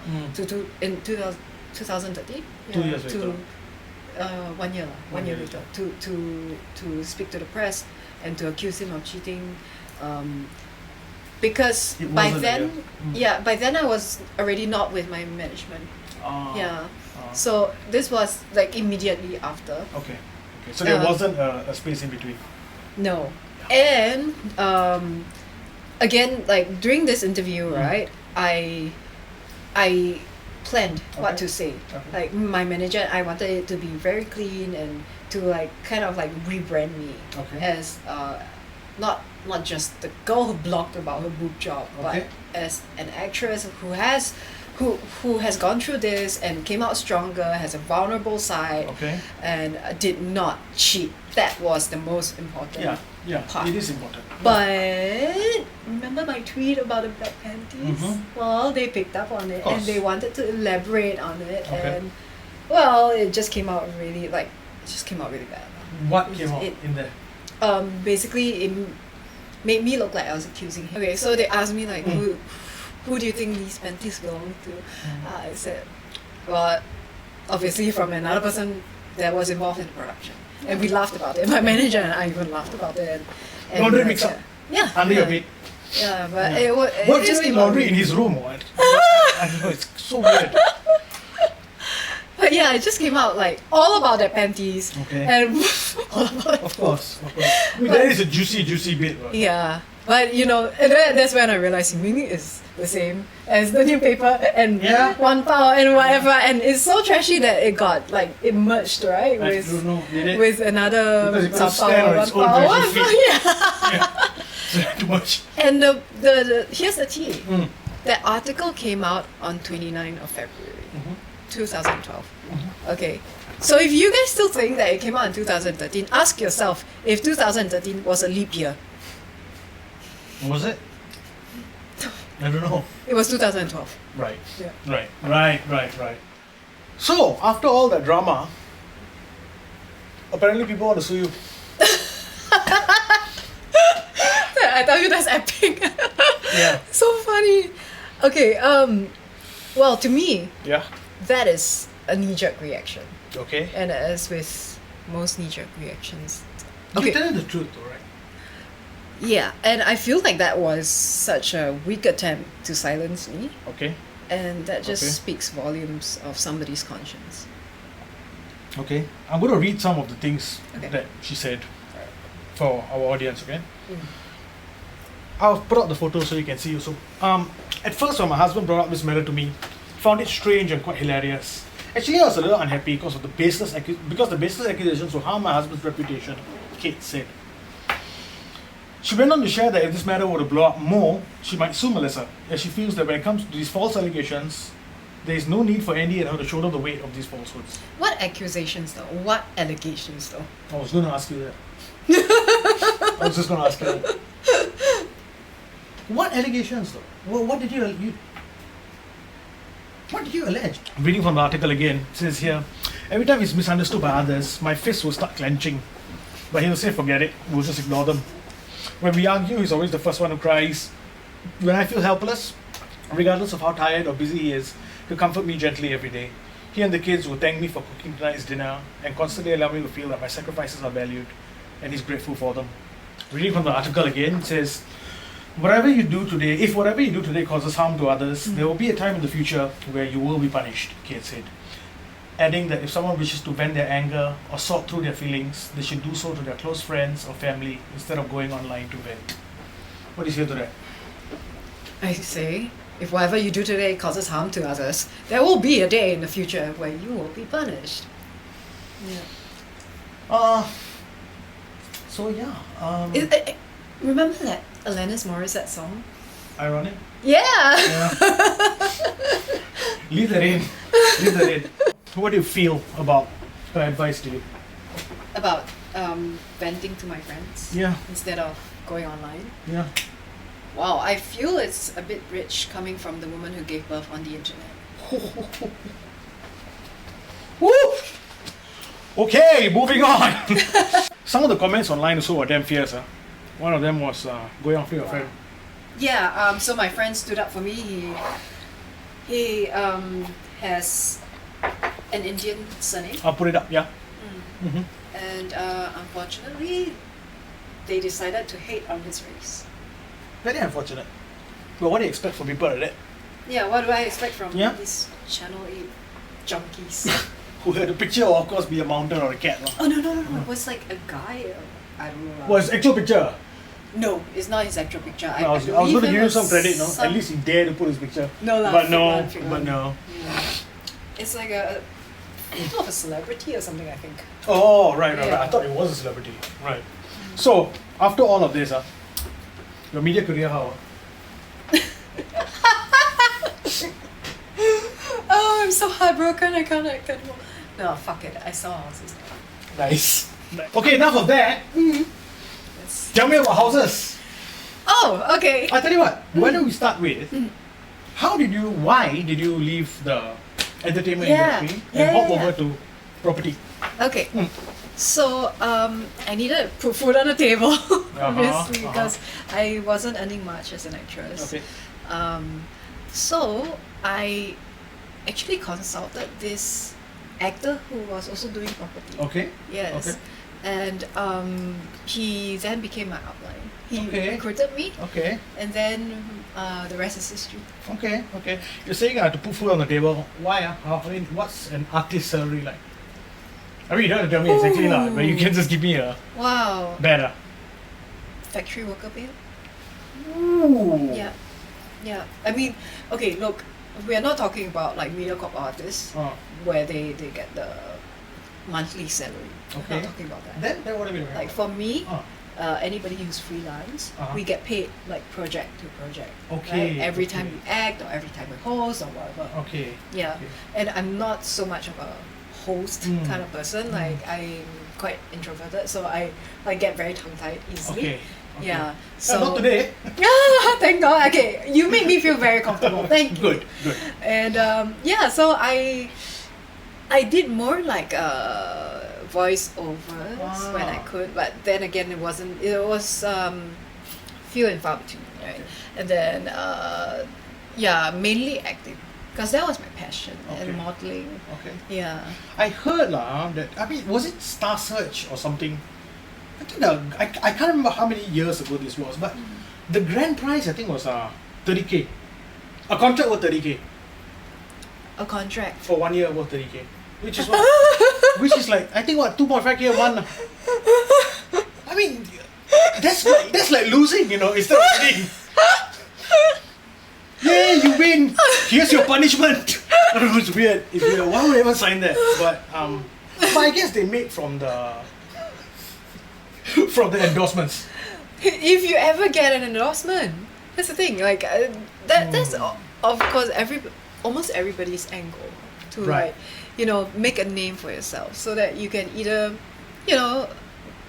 in 2030. 2 years later. 1 year, 1 year later, to speak to the press and to accuse him of cheating. Because It by wasn't a then, year. by then I was already not with my management. Ah. So this was like immediately after. Okay. So there wasn't a space in between. No. And again, like during this interview, right, I planned what to say. Okay. Like my manager, I wanted it to be very clean and to like kind of like rebrand me as not just the girl who blogged about her boob job, but as an actress who has gone through this and came out stronger, has a vulnerable side, and did not cheat. That was the most important part. It is important. But remember my tweet about the black panties? Well, they picked up on it and they wanted to elaborate on it, and well, it just came out really bad. What came out in there? Basically, it made me look like I was accusing him. Okay, so they asked me like, who do you think these panties belong to? I said, well, obviously from another person that was involved in the production. And we laughed about it. My manager and I even laughed about it. And laundry mix up? Yeah. Under your bed? Yeah, but it What just do you came mean laundry out. in his room? What? I don't know, it's so weird. But yeah, it just came out like all about their panties. And all about Of course. I mean, that is a juicy bit. Right? Yeah. But you know, and that's when I realized meaning is the same as the newspaper and One Power and whatever, and it's so trashy that it got like it merged, right? I don't know. Did it? With another Because it South stand on Power, its One own Power, trashy whatever. feet. Yeah. Too much. And the here's the tea. That article came out on 29th of February, 2012. Okay. So if you guys still think that it came out in 2013, ask yourself if 2013 was a leap year. Was it? I don't know. It was 2012. Right. Yeah. Right. So, after all that drama, apparently people want to sue you. I tell you, that's epic. Yeah. So funny. Okay, well, to me, that is a knee-jerk reaction. Okay. And as with most knee-jerk reactions. You tell the truth, though, right? Yeah, and I feel like that was such a weak attempt to silence me. Okay. And that just speaks volumes of somebody's conscience. Okay. I'm going to read some of the things that she said for our audience, okay? I'll put out the photo so you can see also. At first, when my husband brought up this matter to me, found it strange and quite hilarious. Actually, I was a little unhappy because the baseless accusations will harm my husband's reputation, Kate said. She went on to share that if this matter were to blow up more, she might sue Melissa, as she feels that when it comes to these false allegations, there is no need for Andy and her to shoulder the weight of these falsehoods. What accusations though? What allegations though? I was going to ask you that. I was just going to ask you that. What allegations though? Well, what did you allege? Reading from the article again, it says here, every time he's misunderstood by others, my fists will start clenching. But he'll say, forget it, we'll just ignore them. When we argue, he's always the first one who cries. When I feel helpless, regardless of how tired or busy he is, he'll comfort me gently every day. He and the kids will thank me for cooking tonight's dinner and constantly allow me to feel that my sacrifices are valued and he's grateful for them. Reading from the article again, it says, if whatever you do today causes harm to others, there will be a time in the future where you will be punished, Kate said. Adding that if someone wishes to vent their anger or sort through their feelings, they should do so to their close friends or family instead of going online to vent. What do you say to that? I say, if whatever you do today causes harm to others, there will be a day in the future where you will be punished. Remember that Alanis Morissette song? Ironic? Yeah! Leave that in. What do you feel about her advice to you? About venting to my friends instead of going online. Yeah. Wow, I feel it's a bit rich coming from the woman who gave birth on the internet. Woo! Okay, moving on. Some of the comments online also were damn fierce. One of them was going after your friend. Yeah, so my friend stood up for me. He has an Indian surname. I'll put it up, yeah. Mm-hmm. And unfortunately, they decided to hate on his race. Very unfortunate. But what do you expect from people like that? Yeah, what do I expect from Yeah. these Channel 8 junkies? Who had a picture of course be a mountain or a cat. Oh, no. It was like a guy. I don't know. Was actual picture? No, it's not his actual picture. I was going to give him some credit, no? At least he dared to put his picture. No, but no. It's like a photo of a celebrity or something, I think. Oh, right. Yeah. I thought it was a celebrity. Right. So, after all of this, your media career, how? Oh, I'm so heartbroken. I can't act anymore. No, fuck it. I saw houses. Nice. Okay, enough of that. Yes. Tell me about houses. Oh, okay. I tell you what, why don't we start with why did you leave the entertainment industry and hop over to property? Okay. So, I needed to put food on the table, obviously, because I wasn't earning much as an actress. Okay. So, I actually consulted this actor who was also doing property. Okay. Yes. Okay. And he then became my upline. He Okay. recruited me, Okay. and then the rest is history. Okay. You're saying to put food on the table. Why? I mean, what's an artist salary like? I mean, you don't have to tell me exactly, but you can just give me a Wow. better. Factory worker pay? Ooh. Yeah. I mean, okay, look, we are not talking about like MediaCorp artists where they get the monthly salary. Okay. We're not talking about that. Then what are we doing? Like for me, anybody who's freelance, we get paid like project to project. Okay. Right? Every time we act or every time we host or whatever. Okay. Yeah. Okay. And I'm not so much of a host kind of person. Like I'm quite introverted, so I get very tongue tied easily. Okay. Yeah. So not today. thank God. Okay, you make me feel very comfortable. Thank you. Good. And so I did more like voiceovers when I could, but then again it was few and far between, right? And then mainly acting, because that was my passion, and modeling. Okay. Yeah. I heard that, I mean, was it Star Search or something? I think I can't remember how many years ago this was, but the grand prize I think was 30K. A contract worth 30K. A contract. For 1 year worth 30K. Which is what? Which is like, I think 2.5K a month. I mean, that's like losing, instead of winning. Yeah, you win. Here's your punishment. I don't know, it's weird. Why would anyone sign that? But I guess they made from the endorsements. If you ever get an endorsement, that's the thing. Like that's of course almost everybody's angle to make a name for yourself, so that you can either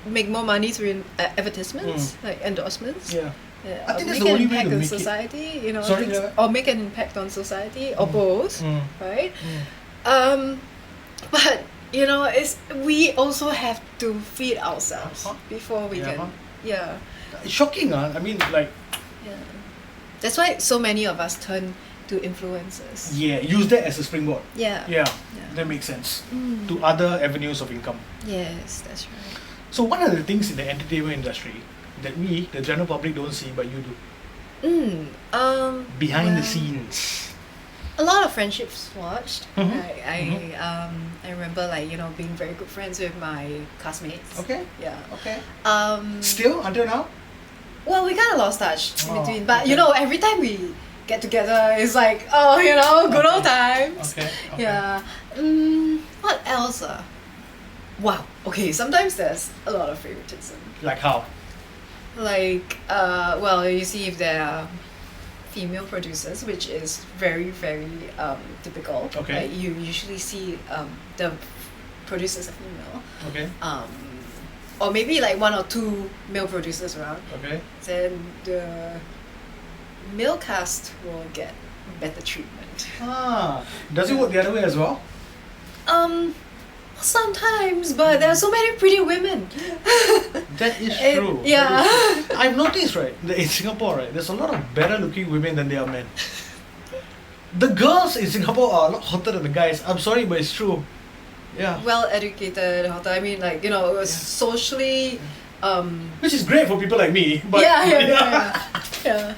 make more money through advertisements, like endorsements. Yeah. I think make that's the only an way impact to on make society, it. or make an impact on society, or both, right? But we also have to feed ourselves before we can. Yeah. It's shocking, I mean, like. Yeah. That's why so many of us turn to influencers. Yeah, use that as a springboard. Yeah. That makes sense. To other avenues of income. Yes, that's right. So what are the things in the entertainment industry that we, the general public, don't see but you do? Behind the scenes. A lot of friendships forged. I remember being very good friends with my classmates. Okay. Yeah. Okay. Still until now? Well, we kind of lost touch in between, but every time we get together, it's like good old times. Okay. Yeah. What else? Wow. Okay. Sometimes there's a lot of favoritism. Like how? Like you see if there are female producers, which is very, very typical. Okay. Like you usually see the producers are female. Okay. Or maybe like one or two male producers around. Okay. Then the male cast will get better treatment. Does it work the other way as well? Sometimes, but there are so many pretty women. That is true. Yeah. That is true. I've noticed, right, that in Singapore, right, there's a lot of better looking women than there are men. The girls in Singapore are a lot hotter than the guys. I'm sorry, but it's true. Yeah. Well educated, I mean, like, it was socially. Which is great for people like me. But Yeah.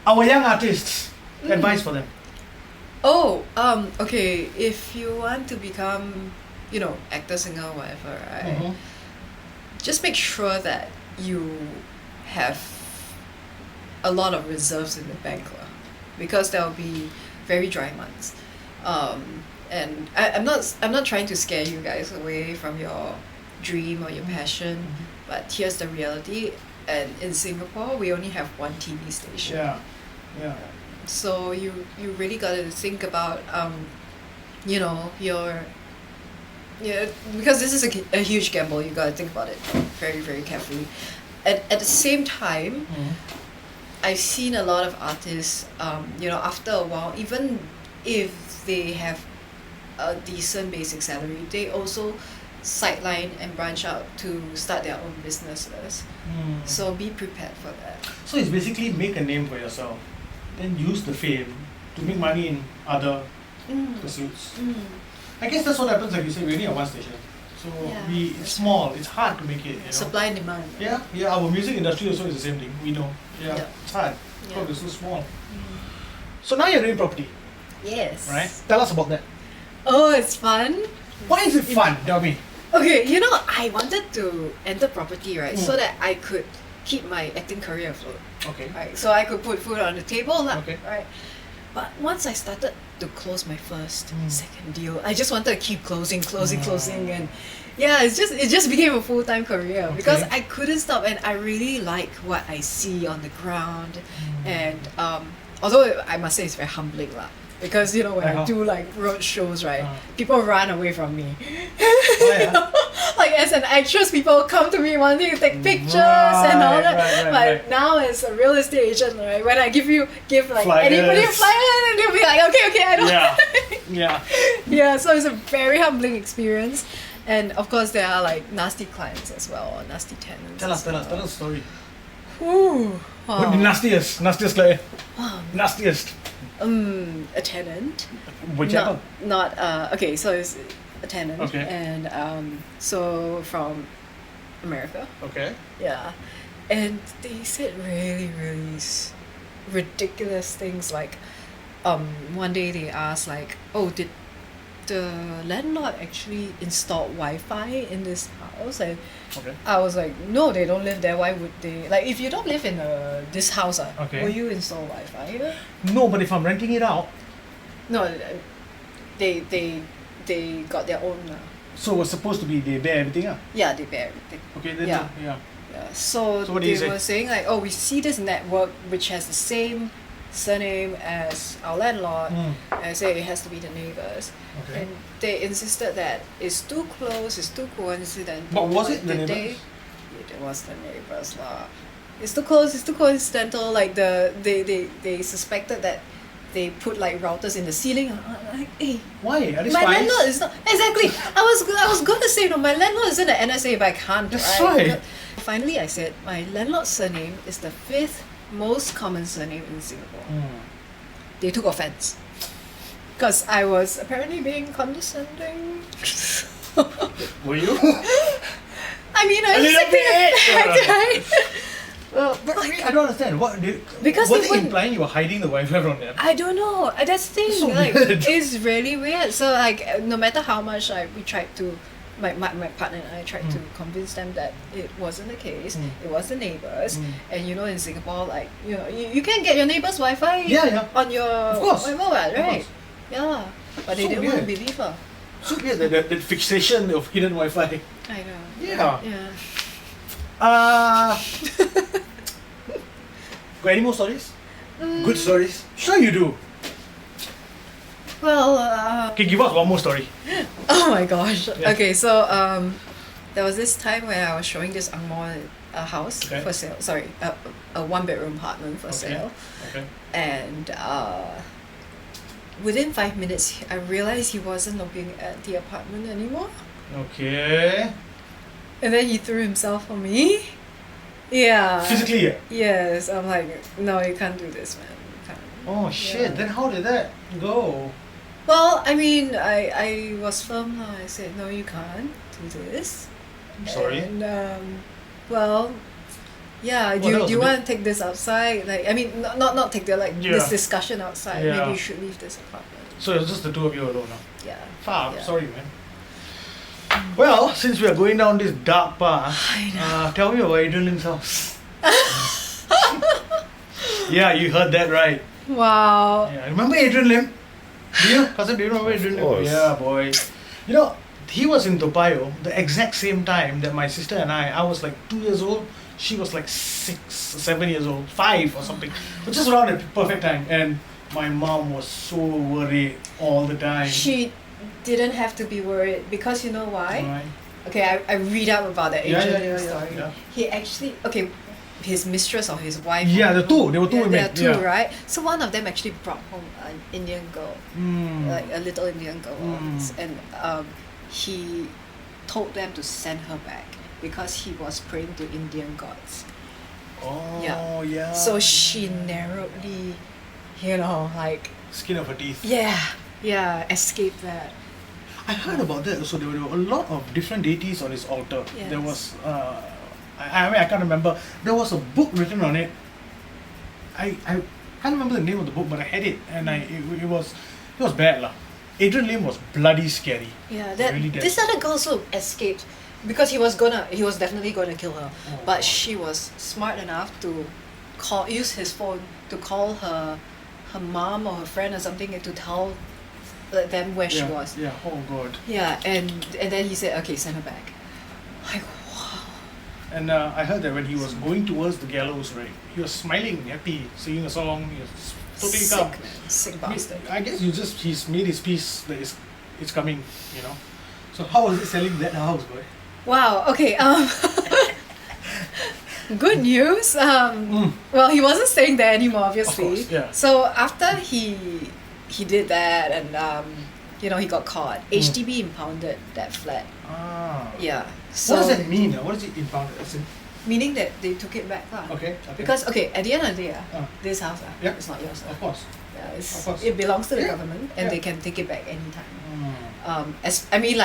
Our young artists, advice for them. Oh, okay. If you want to become, actor, singer, whatever, right? Just make sure that you have a lot of reserves in the bank, because there will be very dry months. And I'm not trying to scare you guys away from your dream or your passion, but here's the reality. And in Singapore, we only have one TV station. Yeah. So you really got to think about because this is a huge gamble. You got to think about it very, very carefully. At the same time, I've seen a lot of artists, after a while, even if they have a decent basic salary, they also sideline and branch out to start their own businesses. So be prepared for that. So it's basically make a name for yourself, then use the fame to make money in other pursuits. I guess that's what happens, like you said, we only have one station. So it's small, it's hard to make it. Supply and demand. Yeah, our music industry also is the same thing, we know. Yeah. It's hard because it's so small. So now you're doing property. Yes. Right? Tell us about that. Oh, it's fun. Why is it fun? Tell me. Okay, I wanted to enter property, right, so that I could keep my acting career afloat. Okay. Right, so I could put food on the table, Okay. right. But once I started to close my first, second deal, I just wanted to keep closing, and it just became a full-time career because I couldn't stop, and I really like what I see on the ground, and although I must say it's very humbling lah. Because when I do like road shows, right, people run away from me. Like as an actress, people come to me wanting to take pictures and all that. But now as a real estate agent, right, when I give like Flyers. anybody a flyer, and they'll be like, okay, I don't. Yeah. So it's a very humbling experience, and of course there are like nasty clients as well, or nasty tenants. Tell us a story. Ooh. What the nastiest client? Wow. Nastiest. A tenant. Whichever. Not okay, so it's a tenant. Okay. And so from America. Okay. Yeah. And they said really, really ridiculous things like one day they asked like, oh, did the landlord actually installed Wi-Fi in this house? And I was like, no, they don't live there. Why would they? Like, if you don't live in this house, will you install Wi-Fi here? No, but if I'm renting it out. No, they got their own. So it was supposed to be they bear everything? Yeah, they bear everything. Okay, then Yeah. So what did you say? were saying like, oh, we see this network which has the same surname as our landlord, and I say it has to be the neighbors. Okay. And they insisted that it's too close, it's too coincidental. But was it the neighbors? It was the neighbors lah. It's too close, it's too coincidental. Like they suspected that they put like routers in the ceiling. Like, hey, why? Are they my spies? landlord is not exactly. I was gonna say no. My landlord is in the NSA, but I can't. That's right? right. Finally, I said my landlord's surname is the 5th most common surname in Singapore. They took offense because I was apparently being condescending. Were you? I mean, I was acting right? But I don't understand. Because was they it wouldn't- implying you were hiding the Wi-Fi from them? I don't know. That's the thing. So like, weird. it's really weird. So like, no matter how much we tried to, my partner and I tried to convince them that it wasn't the case. It was the neighbors. And in Singapore, like you can get your neighbor's Wi-Fi on your mobile, right? Yeah, but they So didn't want to weird. believe her. So weird, that fixation of hidden Wi-Fi. I know. Yeah. Yeah. Got any more stories? Good stories? Sure you do. Well, Okay, give us one more story. oh my gosh. Yeah. Okay, so there was this time where I was showing this Angmo house for sale. Sorry, a 1-bedroom apartment for sale. Okay. And within 5 minutes, I realized he wasn't looking at the apartment anymore. Okay. And then he threw himself on me. Yeah. Physically, yeah. Yes. I'm like, no, you can't do this, man. You can't. Oh shit! Yeah. Then how did that go? Well, I mean, I was firm. I said, no, you can't do this. I'm sorry. And, well, yeah, Well, do that was you a bit- want to take this outside? Like, I mean, not take the, like, Yeah. this discussion outside. Yeah. Maybe you should leave this apartment. So it was just the two of you alone now. Yeah. Fuck, Yeah. sorry man. Well, since we are going down this dark path, I know. tell me about Adrian's house. Yeah, you heard that right. Wow. Yeah, remember Adrian Lim? Do you? Cousin, do you remember Adrian Lim? course. Yeah, boy. You know, he was in Toa Payoh the exact same time that my sister and I was like 2 years old. She was like 6, 7 years old, 5 or something. But just around the perfect time. And my mom was so worried all the time. She didn't have to be worried because you know why? Right? Okay, I read up about that Yeah, Adrian yeah, Lim yeah, story. yeah. He actually, okay, his mistress or his wife. Yeah, the two. There were two Yeah, women. there are two, yeah. right? So one of them actually brought home an Indian girl, Mm. like a little Indian girl, Mm. and he told them to send her back because he was praying to Indian gods. Oh, Yeah. yeah. So she narrowly, like, Skin of her teeth. yeah, escaped that. I heard about that. So there were a lot of different deities on his altar. Yes. There was, I mean, I can't remember. There was a book written on it. I can't remember the name of the book, but I had it, and it was bad lah. Adrian Lim was bloody scary. Yeah, that Really dead. this other girl also escaped because he was definitely gonna kill her, Oh, but God. she was smart enough to use his phone to call her mom or her friend or something and to tell them where she Yeah, was. Yeah. Oh God. Yeah, and then he said, okay, send her back. Like, wow. And I heard that when he was going towards the gallows, right, he was smiling, happy, singing a song. He was totally Sick, calm. man. Sick I mean, bastard. I guess he's made his peace that it's coming, you know. So how was it selling that house, boy? Wow. Okay. Good news. Well, he wasn't staying there anymore, obviously. Of course, yeah. So after he did that, and he got caught. HDB impounded that flat. Ah. Yeah. So What does that mean? What is it impounded? As in, meaning that they took it back, lah. okay. Because at the end of the day, Ah. this house, Yeah. it's not yours. Of course. Yeah, Of course. it belongs to the Yeah. government, and Yeah. they can take it back anytime. Mm.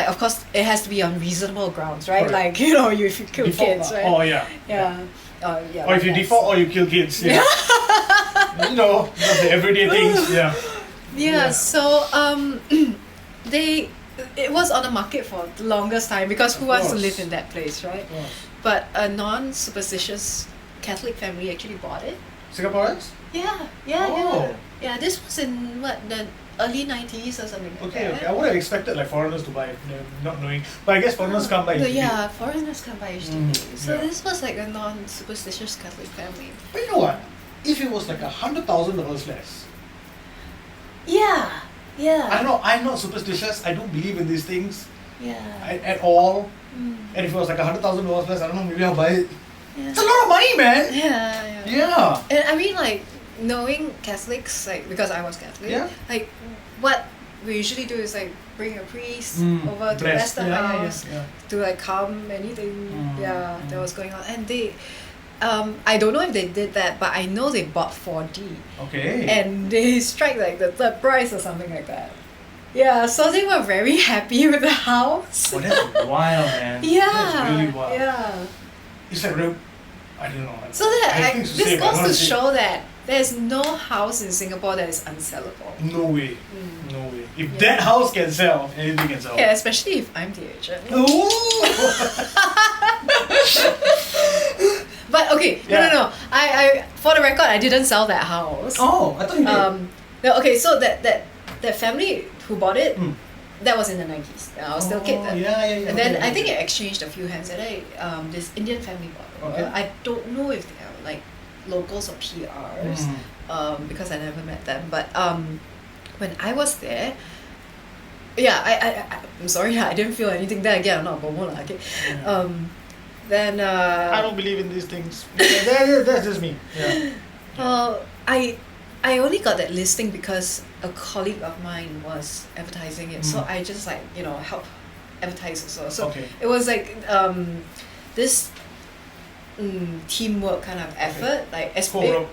Of course, it has to be on reasonable grounds, right? Correct. Like, if you kill Default kids, lah. right? Oh yeah. Yeah. Yeah. Or if you that's- default or you kill kids. Yeah. You know, that's the everyday things. Yeah. Yeah. Yeah. So it was on the market for the longest time because who Of wants to course. live in that place, right? Of course. But a non-superstitious Catholic family actually bought it. Singaporeans? Yeah. Oh. Yeah. This was in the early 90s or something like Okay, that. okay. I would have expected like foreigners to buy it, not knowing. But I guess foreigners come by. HDB. Yeah, foreigners come by HDB. So yeah. this was like a non-superstitious Catholic family. But you know what? If it was like $100,000 less, Yeah. I'm not superstitious. I don't believe in these things Yeah. at all. Mm. And if it was like $100,000 less, I don't know. Maybe I'll buy it. Yeah. It's a lot of money, man. Yeah. Yeah. And I mean, like, knowing Catholics, like, because I was Catholic, Yeah. like, what we usually do is, like, bring a priest Mm, over to bless. bless the house Yeah. to, like, calm anything, that mm. was going on. And they, I don't know if they did that, but I know they bought 4D. Okay. And they strike, like, the third price or something like that. Yeah, so they were very happy with the house. Oh, that's wild, man. Yeah. That's really wild. Yeah. It's like real. I don't know. So that I have things to say, this but I goes don't to say- show that there's no house in Singapore that is unsellable. No way. Mm. No way. If Yeah. that house can sell, anything can sell. Yeah, especially if I'm the agent. Ooh. But okay, Yeah. no. I for the record, I didn't sell that house. Oh, I thought you did. No, okay, so that family who bought it, Mm. that was in the 90s. I was still a kid then. Yeah. And then okay, I think okay. it exchanged a few hands, and then this Indian family bought it. Okay. I don't know if they are like locals or PRs, because I never met them. But when I was there, yeah, I'm sorry, I didn't feel anything. Then again, I'm not a bomo lah, okay. Yeah. Then I don't believe in these things. That's just me. Yeah. I I only got that listing because a colleague of mine was advertising it, so I just like help advertise also. So it was like this teamwork kind of effort, like co-broke.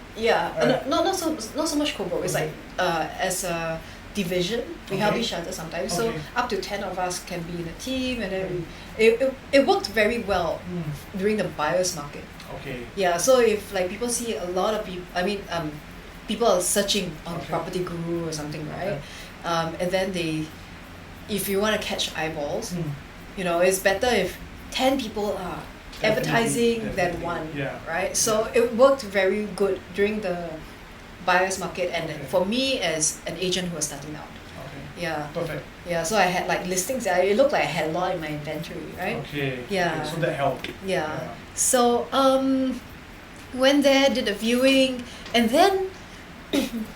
not so much co-broke. It's like as a division we help each other sometimes. So up to 10 of us can be in a team, and then it worked very well during the buyer's market. Yeah, so if like people see a lot of people, people are searching on Property Guru or something, right? And then if you want to catch eyeballs, it's better if 10 people are advertising than one, right? So it worked very good during the buyer's market, and for me as an agent who was starting out. Yeah. Perfect. Yeah, so I had like listings. It looked like I had a lot in my inventory, right? Yeah. So that helped. Yeah. So went there, did a viewing, and then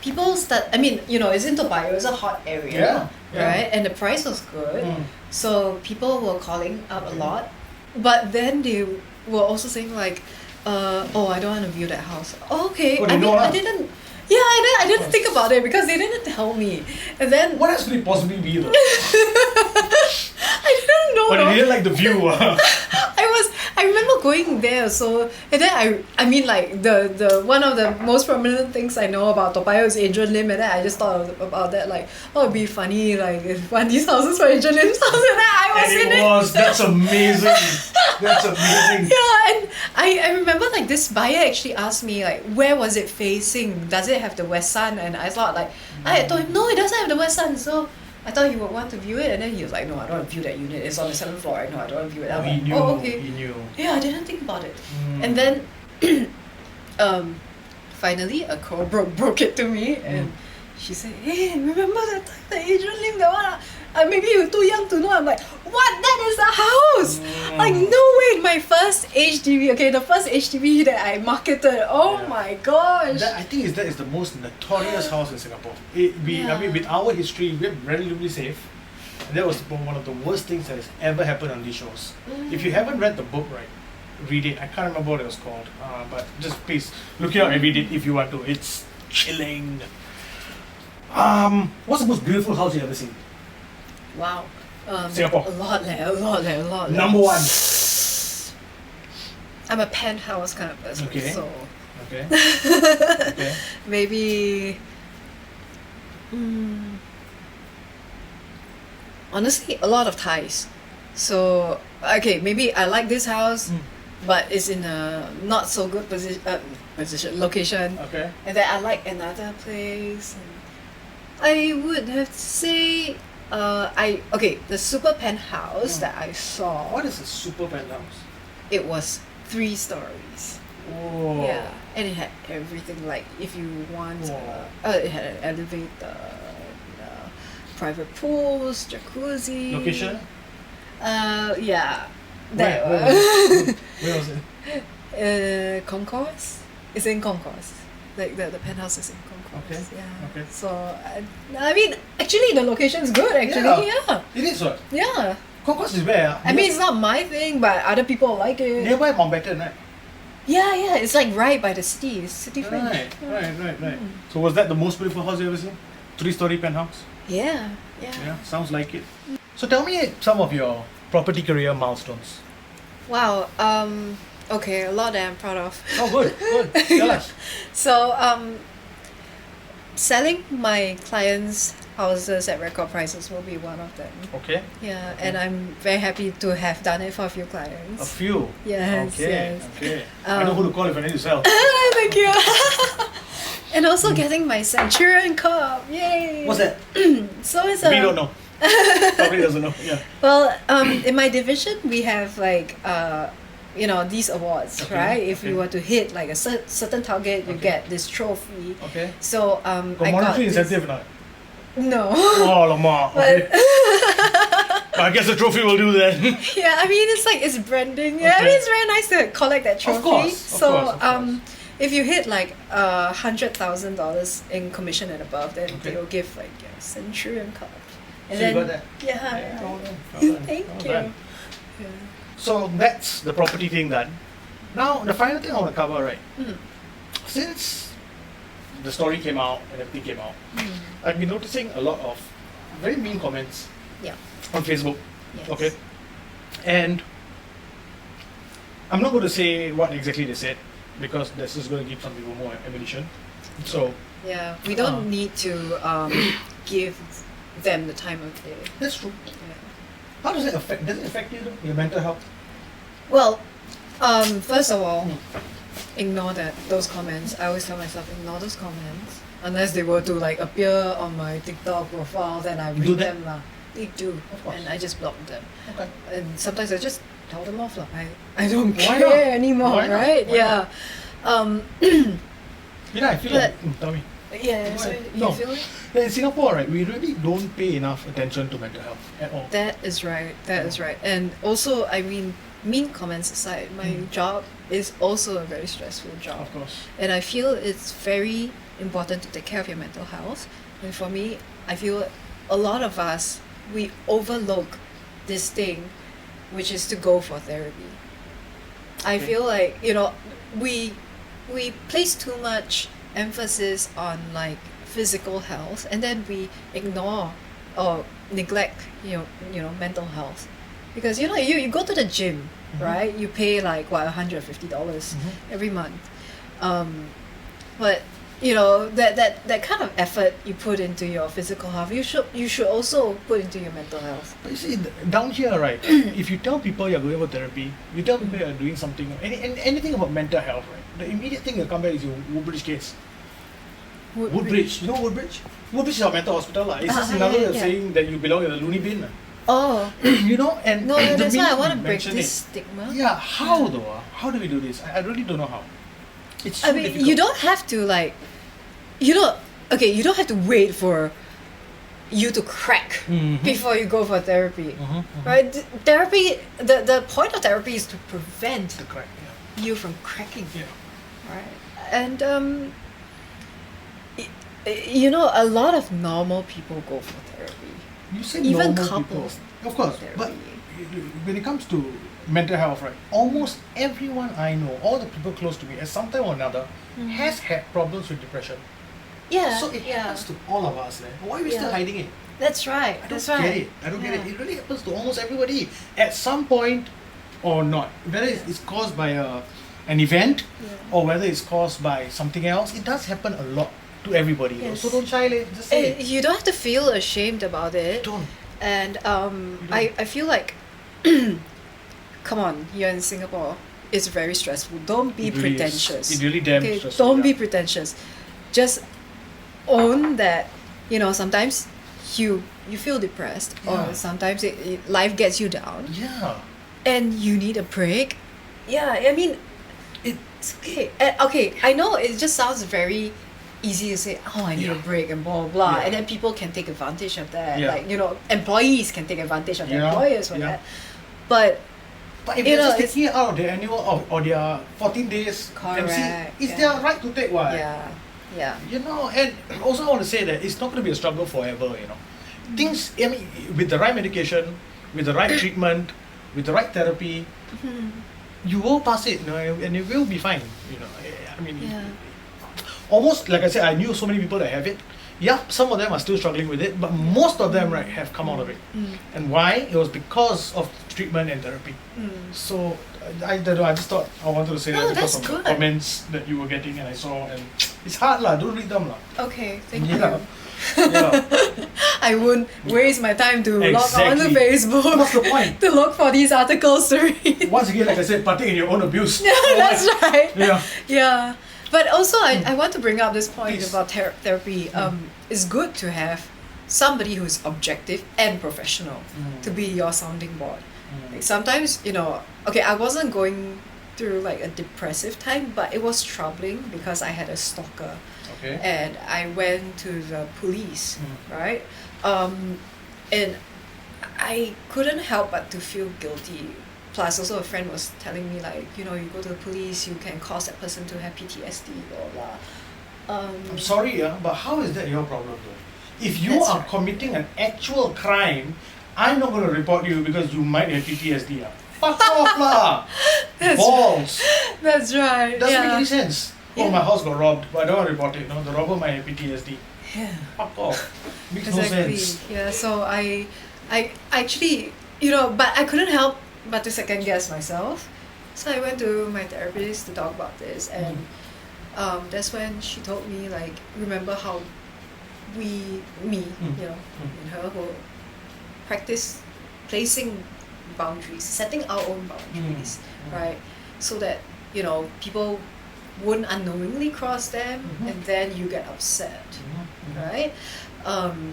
people start. It's in Toa Payoh. It's a hot area, right? And the price was good, so people were calling up a lot. But then they were also saying like, I don't want to view that house. Okay. I didn't. Yeah, I didn't think about it because they didn't tell me. And then what else could it possibly be though? I didn't know. But you didn't like the view. I remember going there, so and then I mean like the one of the most prominent things I know about Toa Payoh is Adrian Lim, and then I just thought about that, like, it'd be funny like if one of these houses for Adrian Lim's house, and then I was in it. That's amazing. That's amazing. Yeah, and I remember like this buyer actually asked me like, where was it facing? Does it have the west sun? And I thought like, I told him no, it doesn't have the west sun. So I thought he would want to view it, and then he was like, no, I don't want to view that unit. It's on the 7th floor. Right? No, I don't want to view it. He knew. Okay. He knew. Yeah, I didn't think about it. And then, finally, a call broke it to me, and she said, hey, remember that time that Adrian Lim, that one? Maybe you're too young to know. I'm like, what? That is the house! Like, no way! My first HDB, the first HDB that I marketed. Oh my gosh! I think that is the most notorious house in Singapore. With our history, we're relatively safe. And that was one of the worst things that has ever happened on these shows. If you haven't read the book, right, read it. I can't remember what it was called, but just please look it up and read it if you want to. It's chilling. What's the most beautiful house you've ever seen? Wow. Singapore. A lot. Number one. I'm a penthouse kind of person. So Okay. maybe. Honestly, a lot of ties. So maybe I like this house, but it's in a not so good location. Okay. And then I like another place. I would have to say, the super penthouse that I saw. What is a super penthouse? It was 3 stories. Oh. Yeah, and it had everything. Like if you want, it had an elevator, private pools, jacuzzi. Location? Yeah. Where was it? Concourse. It's in Concourse. Like the penthouse is in Concourse. Okay. So actually the location is good. Actually, yeah. It is what? Yeah. Concourse is where? It's not my thing, but other people like it. Nearby Mountbatten, right? Yeah. It's like right by the city. It's city fringe. Right. So was that the most beautiful house you ever seen? 3-story penthouse? Yeah. Sounds like it. So tell me some of your property career milestones. Wow. A lot that I'm proud of. Oh, good. Tell us. So, selling my clients' houses at record prices will be one of them. Okay. Yeah, and I'm very happy to have done it for a few clients. A few? Yes. Okay. I know who to call if I need to sell. Thank you. And also getting my Centurion Cup. Yay! What's that? So it's We don't know. Probably doesn't know. Yeah. Well, in my division, we have like these awards, right? If you were to hit like a certain target, you get this trophy. Okay. So got monetary incentive or not? No. Oh, Lamar. Okay. I guess the trophy will do that. Yeah, it's branding. Yeah, it's very nice to collect that trophy. Of course. If you hit like $100,000 in commission and above, then they will give like a Centurion Cup. And so you got that? Yeah. Well done. Thank you. Yeah. So that's the property thing done. Now the final thing I want to cover, right? Since the story came out and everything came out, I've been noticing a lot of very mean comments Yeah. on Facebook. Yes. Okay. And I'm not going to say what exactly they said because this is going to give some people more ammunition. So Yeah. We don't need to give them the time of day. that's true. Yeah. How does it affect? Does it affect you, your mental health? Well, first of all, ignore those comments. I always tell myself ignore those comments unless they were to like appear on my TikTok profile. Then I Do read that? them lah. They do, Of course. and I just block them. Okay. And sometimes I just tell them off lah. I don't Why care not? anymore, Why not? right? Why Yeah. I feel But- like tell me. Yeah. So Why? you No. feel it? Yeah, in Singapore, right, we really don't pay enough attention to mental health at all. That is right. That is right. And also, I mean, mean comments aside, my job is also a very stressful job. Of course. And I feel it's very important to take care of your mental health. And for me, I feel a lot of us, we overlook this thing, which is to go for therapy. I Okay. feel like, we place too much emphasis on like physical health, and then we ignore or neglect, mental health. Because you go to the gym, right? You pay like what $150 every month, but that kind of effort you put into your physical health, you should also put into your mental health. But you see, down here, right, if you tell people you're going for therapy, you tell people you're doing something, anything about mental health, right, the immediate thing that comes back is your Woodbridge case. Woodbridge. You know Woodbridge? Woodbridge is our mental hospital. It's just another way of saying that you belong in the loony bin. Oh, And no, the that's why I minute want to you break mention this it, stigma. Yeah, how though? How do we do this? I really don't know how. It's so I mean, difficult. you don't have to like, you don't have to wait for you to crack before you go for therapy, right? Therapy, the point of therapy is to prevent The crack, you from cracking, yeah. right? And a lot of normal people go for therapy. You say Even normal couples people. Of course, therapy. but when it comes to mental health, right, almost everyone I know, all the people close to me, at some time or another, has had problems with depression. Yeah, So it happens to all of us. Why are we still Yeah. hiding it? That's right. I don't That's get right. it. I don't get it. Yeah. It really happens to almost everybody at some point or not. Whether it's caused by an event or whether it's caused by something else, it does happen a lot to everybody. Yes. So don't shy away. Just say it. You don't have to feel ashamed about it. Don't. And I feel like, come on, you're in Singapore. It's very stressful. Don't be It really is. pretentious. It really damn okay? stressful, Don't be yeah. pretentious. Just own that. Sometimes you feel depressed, Yeah. or sometimes life gets you down, Yeah. and you need a break. Yeah, I mean, it's okay. Okay, I know it just sounds very easy to say, oh, I need a Yeah. break and blah, blah, blah. Yeah. And then people can take advantage of that. Yeah. Like, employees can take advantage of their Yeah. employers for Yeah. that. But, But if You they're know, just it's- taking it out of their annual or their 14 days MC, Correct, it's yeah. their right to take what? yeah. And also I want to say that it's not going to be a struggle forever, Things, with the right medication, with the right treatment, with the right therapy, you will pass it, and it will be fine, Yeah. Almost, like I said, I knew so many people that have it. Yeah, some of them are still struggling with it, but most of them, right, have come out of it. And why? It was because of treatment and therapy. So, I don't know, I just thought I wanted to say No, that because that's of good. the comments that you were getting and I saw, and it's hard lah, don't read them lah. Okay, thank Yeah. you. Yeah. I wouldn't waste my time to log on to Exactly. Facebook What's the point? to look for these articles to read. Once again, like I said, partake in your own abuse. That's right. Yeah. Yeah. But also, I want to bring up this point Please. about therapy. It's good to have somebody who's objective and professional to be your sounding board. Like sometimes, okay, I wasn't going through like a depressive time, but it was troubling because I had a stalker. Okay. And I went to the police, right? And I couldn't help but to feel guilty. Plus, also a friend was telling me like, you go to the police, you can cause that person to have PTSD, blah blah. I'm sorry, but how is that your problem though? If you That's are right. committing an actual crime, I'm not going to report you because you might have PTSD. Fuck off lah! That's Balls! That's right. Doesn't make yeah. any sense. Oh, my house got robbed, but I don't want to report it. No, the robber might have PTSD. Yeah. Fuck off. Makes Exactly. no sense. Yeah. So I actually, but I couldn't help but to second guess myself. So I went to my therapist to talk about this, and that's when she told me, like, remember how me, and her, who practice placing boundaries, setting our own boundaries, right? So that, people wouldn't unknowingly cross them, and then you get upset, right?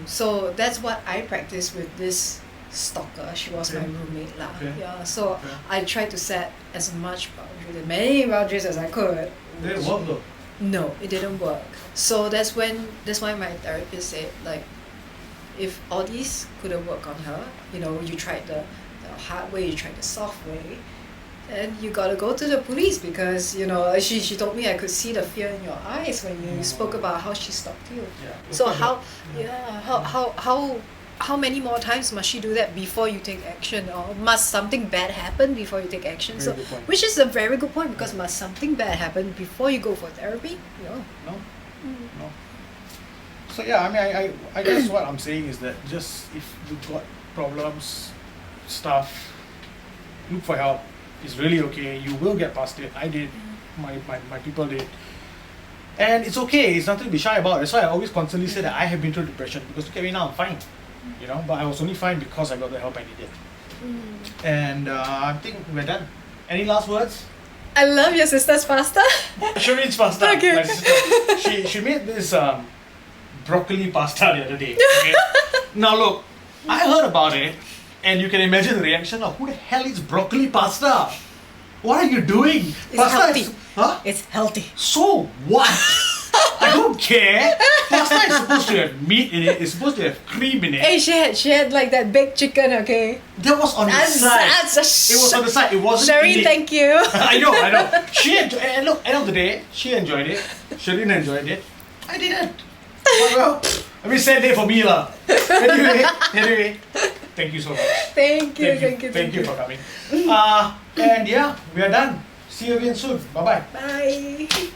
So that's what I practiced with this stalker. She was my roommate lah. Okay. Yeah. So I tried to set as much boundaries, as many boundaries as I could. Did it work though? No, it didn't work. So that's why my therapist said, like, if all these couldn't work on her, you tried the hard way, you tried the soft way, and you gotta go to the police, because she told me I could see the fear in your eyes when you spoke about how she stalked you. Yeah. So how many more times must she do that before you take action, or must something bad happen before you take action? Very good point. Which is a very good point, because must something bad happen before you go for therapy? No. No. So yeah, I mean, I guess what I'm saying is that just if you've got problems, stuff, look for help. It's really okay. You will get past it. I did. My people did. And it's okay. It's nothing to be shy about. That's why I always constantly say that I have been through depression, because look at me now, I'm fine. But I was only fine because I got the help I needed. And I think we're done. Any last words? I love your sister's pasta. Shireen's pasta. Okay. My sister. She made this broccoli pasta the other day. Okay? Now look, I heard about it, and you can imagine the reaction of, who the hell eats broccoli pasta? What are you doing? It's Pasta healthy. Huh? It's healthy. So what? I don't care. Pasta is supposed to have meat in it. It's supposed to have cream in it. Hey, she had like that baked chicken, okay? That was on the side. It was on the side. It wasn't in Shireen, it. thank you. I know. And look, end of the day, she enjoyed it. Shireen enjoyed it. I didn't. Well, I mean, sad day for me lah. Anyway, thank you so much. Thank you for coming. And yeah, we are done. See you again soon. Bye bye. Bye.